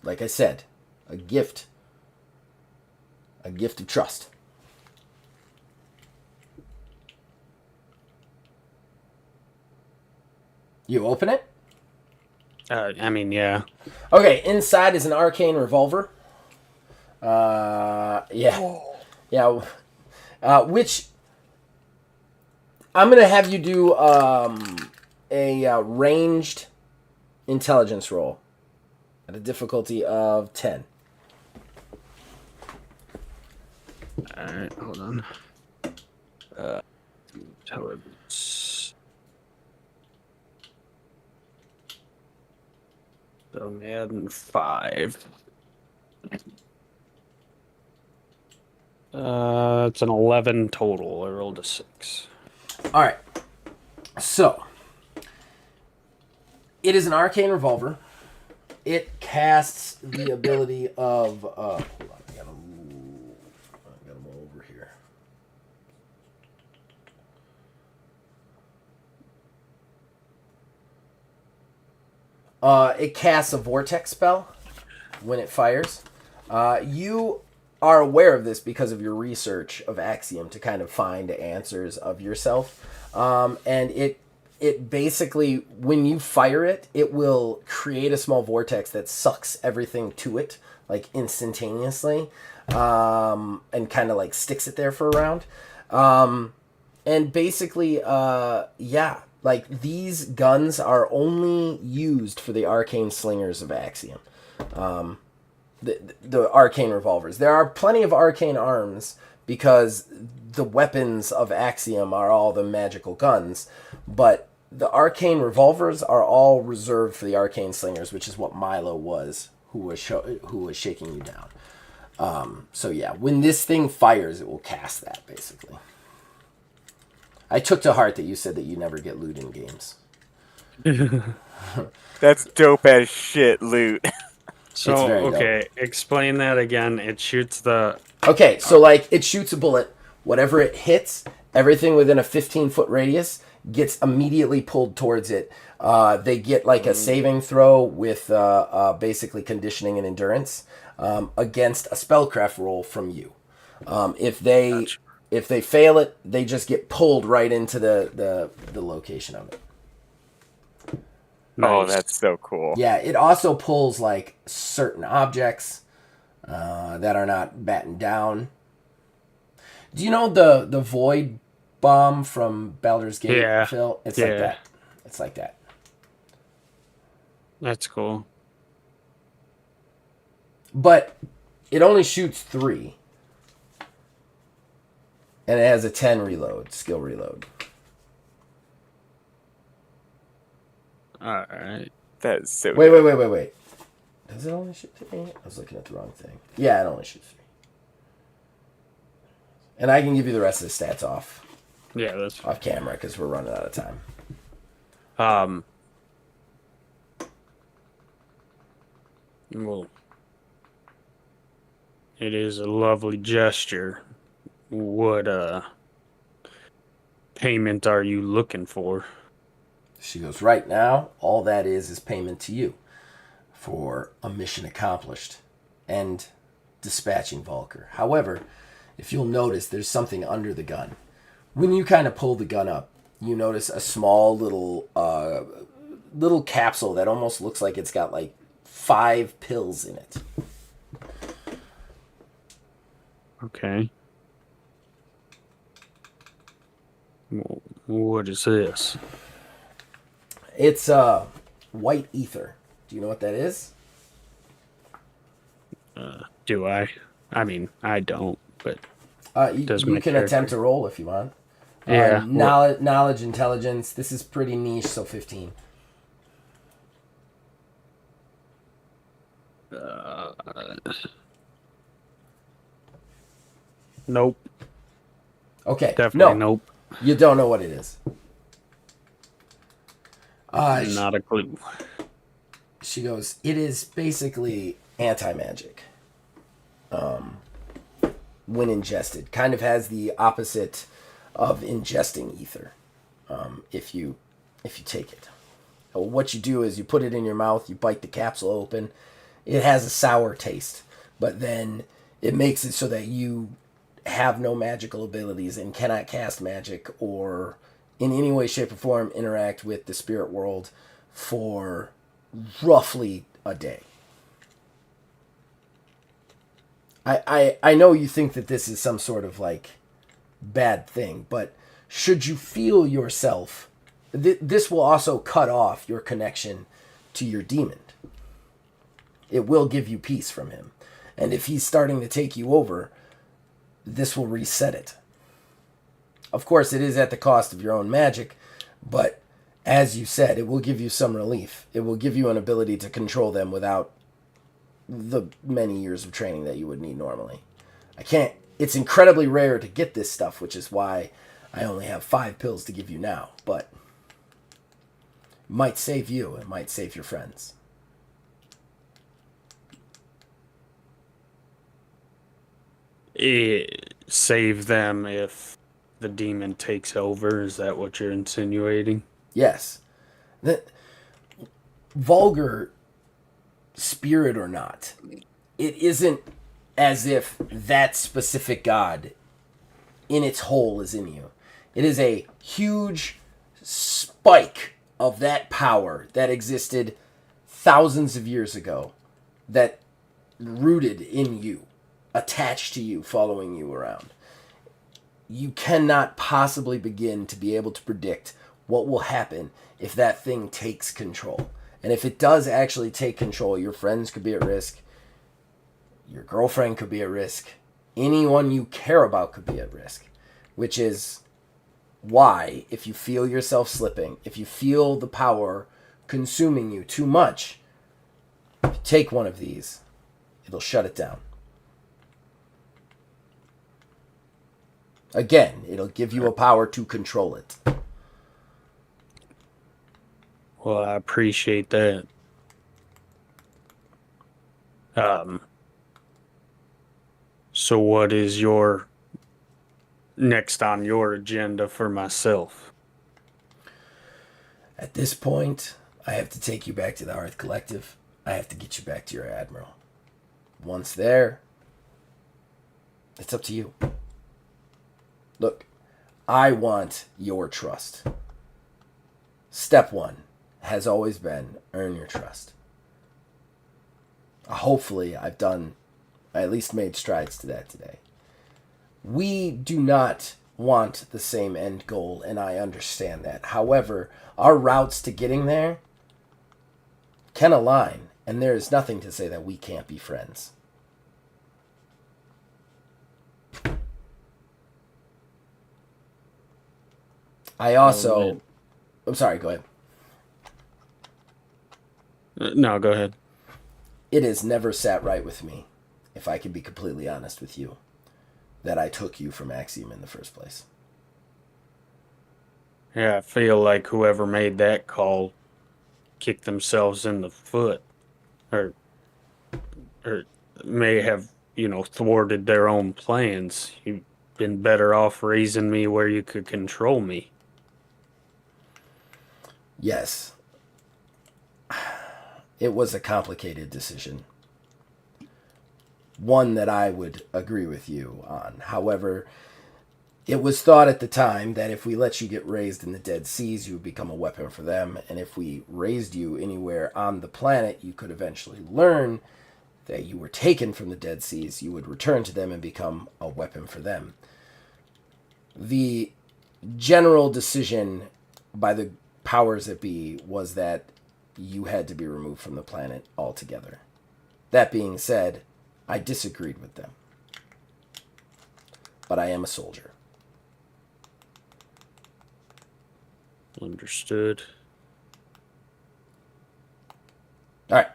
Like I said, a gift. A gift of trust. You open it? Yeah. Okay, inside is an arcane revolver. Yeah. Yeah. Which I'm going to have you do a ranged intelligence roll at a difficulty of 10. Alright, hold on. Intelligence. So I'm adding 5. It's an 11 total. I rolled a 6. All right. So, it is an arcane revolver. it casts the ability of... hold on, I got them all over here. It casts a vortex spell when it fires. You are aware of this because of your research of Axiom to kind of find answers of yourself. And it basically, when you fire it, it will create a small vortex that sucks everything to it, like instantaneously, and kind of like sticks it there for a round. And basically, yeah, like these guns are only used for the arcane slingers of Axiom. The arcane revolvers. There are plenty of arcane arms because the weapons of Axiom are all the magical guns, but the arcane revolvers are all reserved for the arcane slingers, which is what Milo was, who was shaking you down. So yeah, when this thing fires, it will cast that, basically. I took to heart that you said that you never get loot in games. That's dope as shit loot. So, very okay, explain that again. It shoots the... Okay, so like it shoots a bullet. Whatever it hits, everything within a 15-foot radius gets immediately pulled towards it. They get like a saving throw with basically conditioning and endurance against a spellcraft roll from you. If they fail it, they just get pulled right into the location of it. Nice. Oh, that's so cool. Yeah, it also pulls like certain objects that are not battened down. Do you know the void bomb from Baldur's Gate, Yeah. Phil? It's Yeah. like that. It's like that. That's cool. But it only shoots 3. And it has a 10 reload, skill reload. Alright. That is so Wait. Does it only shoot 3? I was looking at the wrong thing. Yeah, it only shoots 3. And I can give you the rest of the stats off Yeah, that's fine. camera because we're running out of time. Well, it is a lovely gesture. What payment are you looking for? She goes, right now, all that is payment to you for a mission accomplished and dispatching Volker. However, if you'll notice, there's something under the gun. When you kind of pull the gun up, you notice a small little capsule that almost looks like it's got like 5 pills in it. Okay. What is this? It's white ether. Do you know what that is? Do I? I mean, I don't, but You Does can my attempt character- to roll if you want. Yeah, Knowledge, intelligence. This is pretty niche, so 15. Nope. Okay. Definitely no. nope. You don't know what it is. Not a clue. She goes, it is basically anti-magic. When ingested. Kind of has the opposite of ingesting ether. If you take it. What you do is you put it in your mouth, you bite the capsule open. It has a sour taste, but then it makes it so that you have no magical abilities and cannot cast magic or in any way, shape, or form interact with the spirit world for roughly a day. I know you think that this is some sort of like bad thing, but should you feel yourself, this will also cut off your connection to your demon. It will give you peace from him. And if he's starting to take you over, this will reset it. Of course, it is at the cost of your own magic, but as you said, it will give you some relief. It will give you an ability to control them without the many years of training that you would need normally. It's incredibly rare to get this stuff, which is why I only have 5 pills to give you now, but it might save you. It might save your friends. Save them if the demon takes over. Is that what you're insinuating? Yes. The vulgar spirit or not, it isn't as if that specific god in its whole is in you. It is a huge spike of that power that existed thousands of years ago, that rooted in you, attached to you, following you around. You cannot possibly begin to be able to predict what will happen if that thing takes control. And if it does actually take control, your friends could be at risk, your girlfriend could be at risk, anyone you care about could be at risk, which is why, if you feel yourself slipping, if you feel the power consuming you too much, if you take one of these, it'll shut it down. Again, it'll give you a power to control it. Well, I appreciate that. So what is your next on your agenda for myself? At this point, I have to take you back to the Hearth Collective. I have to get you back to your Admiral. Once there, it's up to you. Look, I want your trust. Step one has always been earn your trust. Hopefully, I at least made strides to that today. We do not want the same end goal, and I understand that. However, our routes to getting there can align, and there is nothing to say that we can't be friends. I also... I'm sorry, go ahead. No, go ahead. It has never sat right with me, if I can be completely honest with you, that I took you from Axiom in the first place. Yeah, I feel like whoever made that call kicked themselves in the foot, or may have, thwarted their own plans. You've been better off raising me where you could control me. Yes. It was a complicated decision. One that I would agree with you on. However, it was thought at the time that if we let you get raised in the Dead Seas, you would become a weapon for them. And if we raised you anywhere on the planet, you could eventually learn that you were taken from the Dead Seas. You would return to them and become a weapon for them. The general decision by the powers that be was that you had to be removed from the planet altogether. That being said, I disagreed with them. But I am a soldier. Understood. All right.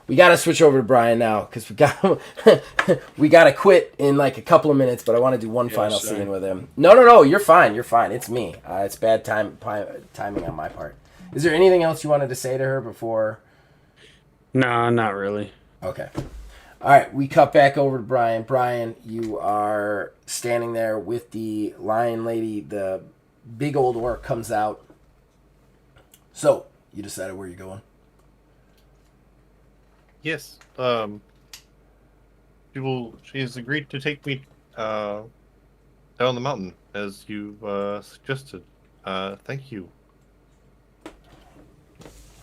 We got to switch over to Brian now because we got to quit in like a couple of minutes, but I want to do one final scene with him. No, you're fine. You're fine. It's me. It's bad timing on my part. Is there anything else you wanted to say to her before? No, not really. Okay. All right, we cut back over to Brian. Brian, you are standing there with the lion lady. The big old orc comes out. So, you decided where you're going? Yes. She has agreed to take me down the mountain as you suggested. Thank you.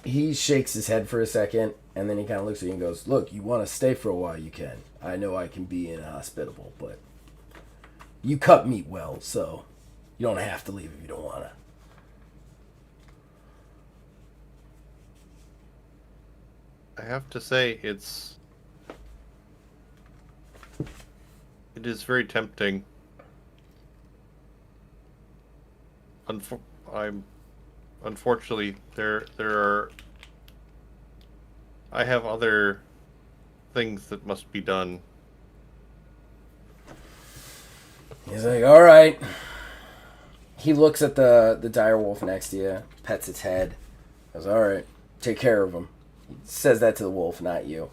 He shakes his head for a second, and then he kind of looks at you and goes, "Look, you want to stay for a while, you can. I know I can be inhospitable, but you cut meat well, so you don't have to leave if you don't want to." I have to say, it is very tempting. Unfortunately, I have other things that must be done. He's like, "All right." He looks at the dire wolf next to you, pets its head. Goes, "All right, take care of him." He says that to the wolf, not you.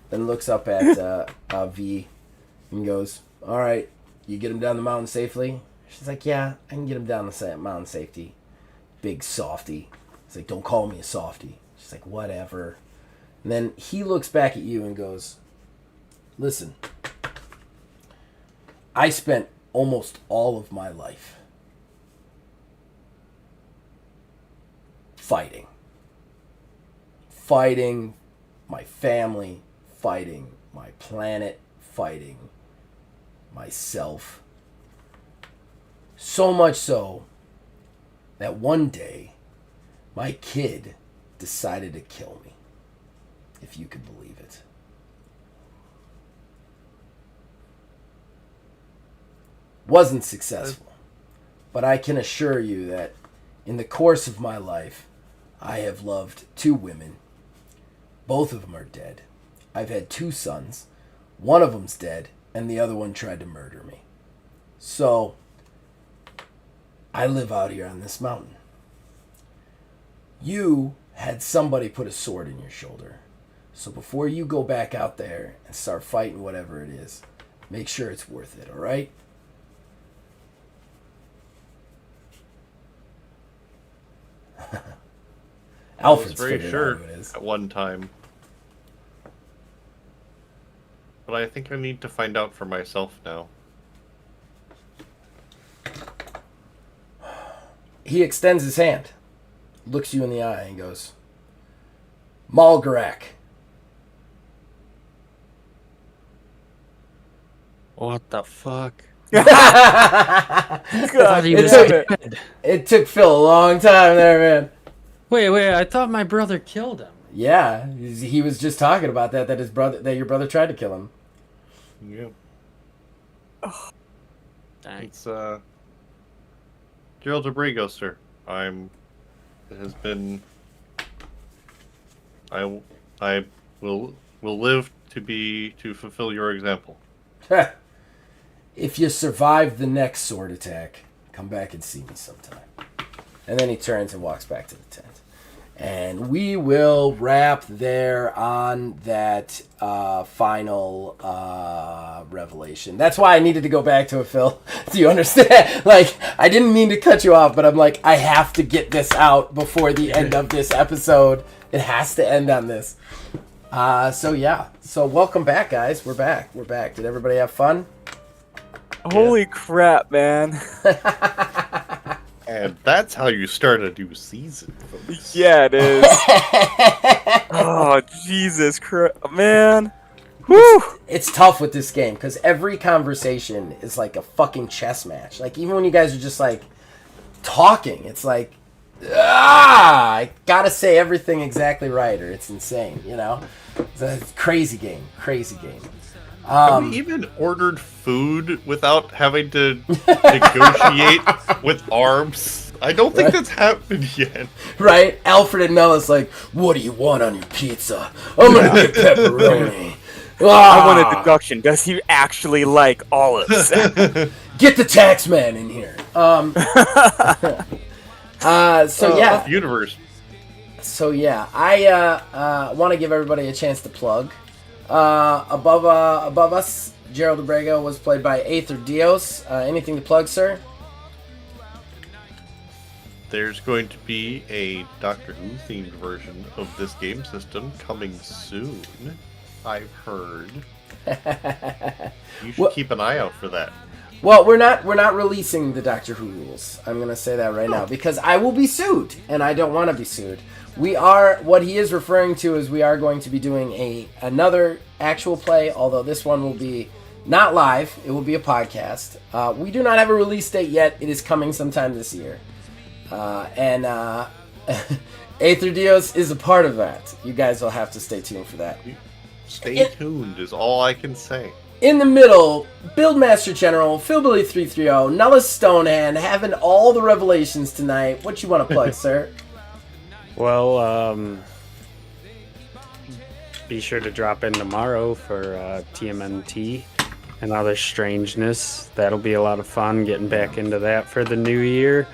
Then looks up at V and goes, All right, you get him down the mountain safely? She's like, yeah, I can get him down the mountain safety. Big softy. He's like, don't call me a softy. She's like, whatever. And then he looks back at you and goes, listen, I spent almost all of my life fighting. Fighting my family, fighting my planet, fighting myself. So much so that one day my kid decided to kill me, if you could believe it. Wasn't successful, but I can assure you that in the course of my life, I have loved 2 women. Both of them are dead. I've had 2 sons. One of them's dead, and the other one tried to murder me. So, I live out here on this mountain. You had somebody put a sword in your shoulder. So before you go back out there and start fighting whatever it is, make sure it's worth it, all right? Alfred's I was very figured sure out who it is. at one time. But I think I need to find out for myself now. He extends his hand, looks you in the eye, and goes, Malgarak. What the fuck? God, He It was took- dead. It took Phil a long time there, man. Wait, I thought my brother killed him. Yeah, he was just talking about that your brother tried to kill him. Yeah. Dang. It's Gerald Abrigo, sir. It has been. I will live to fulfill your example. If you survive the next sword attack, come back and see me sometime. And then he turns and walks back to the tent. And we will wrap there on that final revelation. That's why I needed to go back to it, Phil. Do you understand? Like, I didn't mean to cut you off, but I'm like, I have to get this out before the end of this episode. It has to end on this. So welcome back, guys. We're back. Did everybody have fun? holy crap, man. And that's how you start a new season, folks. Yeah, it is. Oh, Jesus Christ, man. Whew. It's tough with this game because every conversation is like a fucking chess match. Like, even when you guys are just like talking, it's like, I gotta say everything exactly right or it's insane, you know? It's a crazy game. Have we even ordered food without having to negotiate with arms? I don't think that's happened yet. Right? Alfred and Nella's like, what do you want on your pizza? I'm gonna get pepperoni. I want a deduction. Does he actually like olives? Get the tax man in here. Universe. So yeah, I want to give everybody a chance to plug. Above us, Gerald Abrego was played by Aether Dios. Anything to plug, sir? There's going to be a Doctor Who themed version of this game system coming soon. I've heard. You should keep an eye out for that. Well, we're not releasing the Doctor Who rules. I'm gonna say that right now because I will be sued, and I don't want to be sued. What he is referring to is we are going to be doing another actual play, although this one will be not live. It will be a podcast. We do not have a release date yet. It is coming sometime this year. And Aether Dios is a part of that. You guys will have to stay tuned for that. Stay tuned is all I can say. In the middle, Buildmaster General, Philbilly 330, Nellis Stonehand, having all the revelations tonight. What you want to plug, sir? Well, be sure to drop in tomorrow for TMNT and Other Strangeness. That'll be a lot of fun getting back into that for the new year.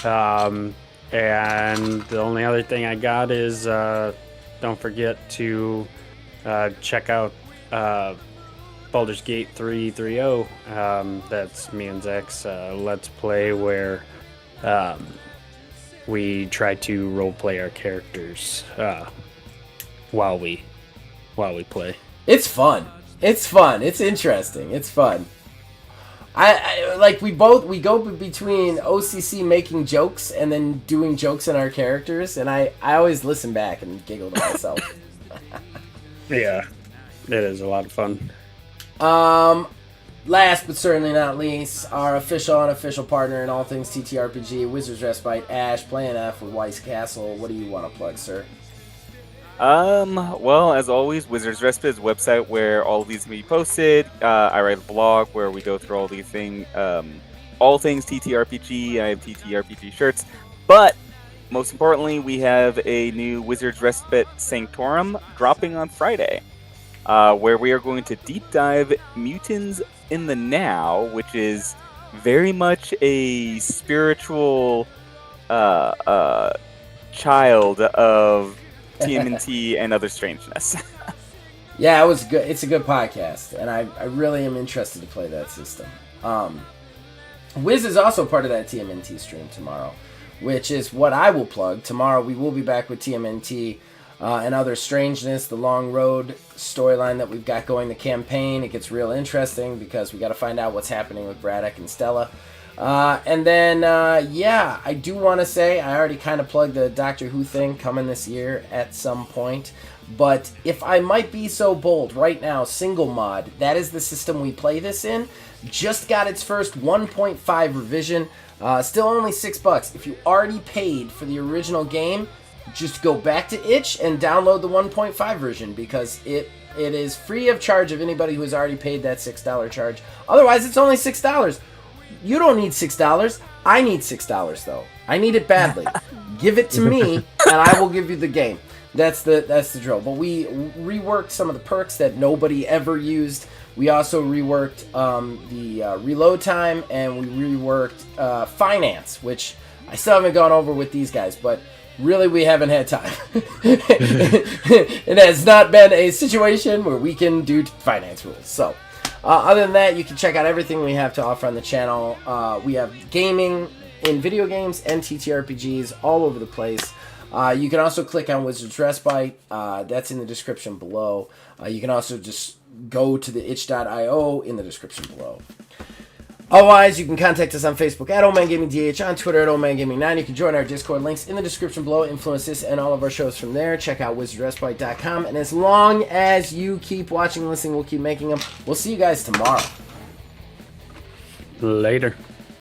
And the only other thing I got is don't forget to check out Baldur's Gate 3.3.0. That's me and Zach's Let's Play where we try to roleplay our characters while we play. It's fun. It's fun. It's interesting. It's fun. I like we go between OCC making jokes and then doing jokes in our characters, and I always listen back and giggle to myself. Yeah, it is a lot of fun. Last but certainly not least, our official unofficial partner in all things TTRPG, Wizards Respite, Ash, playing F with Weiss Castle. What do you want to plug, sir? Well, as always, Wizards Respite is a website where all of these can be posted. I write a blog where we go through all these things, all things TTRPG. I have TTRPG shirts, but most importantly, we have a new Wizards Respite Sanctorum dropping on Friday, where we are going to deep dive Mutants in the Now, which is very much a spiritual child of TMNT and Other Strangeness. Yeah, it was good. It's a good podcast, and I really am interested to play that system. Wiz is also part of that TMNT stream tomorrow, which is what I will plug. Tomorrow we will be back with TMNT and Other Strangeness, the Long Road storyline that we've got going, the campaign. It gets real interesting because we got to find out what's happening with Braddock and Stella. And then, I do want to say, I already kind of plugged the Doctor Who thing coming this year at some point. But if I might be so bold, right now, Single Mod, that is the system we play this in, just got its first 1.5 revision. Still only $6. If you already paid for the original game, just go back to itch and download the 1.5 version because it is free of charge of anybody who has already paid that $6 charge. Otherwise, it's only $6. You don't need $6. I need $6 though. I need it badly. Give it to me, and I will give you the game. That's the drill. But we reworked some of the perks that nobody ever used. We also reworked the reload time, and we reworked finance, which I still haven't gone over with these guys, but really we haven't had time. It has not been a situation where we can do finance rules. So other than that, you can check out everything we have to offer on the channel. We have gaming in video games and TTRPGs all over the place. You can also click on Wizards Respite. That's in the description below. You can also just go to the itch.io in the description below. Otherwise, you can contact us on Facebook at OldManGamingDH, on Twitter at OldManGaming9. You can join our Discord, links in the description below. Influence this and all of our shows from there. Check out WizardsRespite.com. And as long as you keep watching and listening, we'll keep making them. We'll see you guys tomorrow. Later.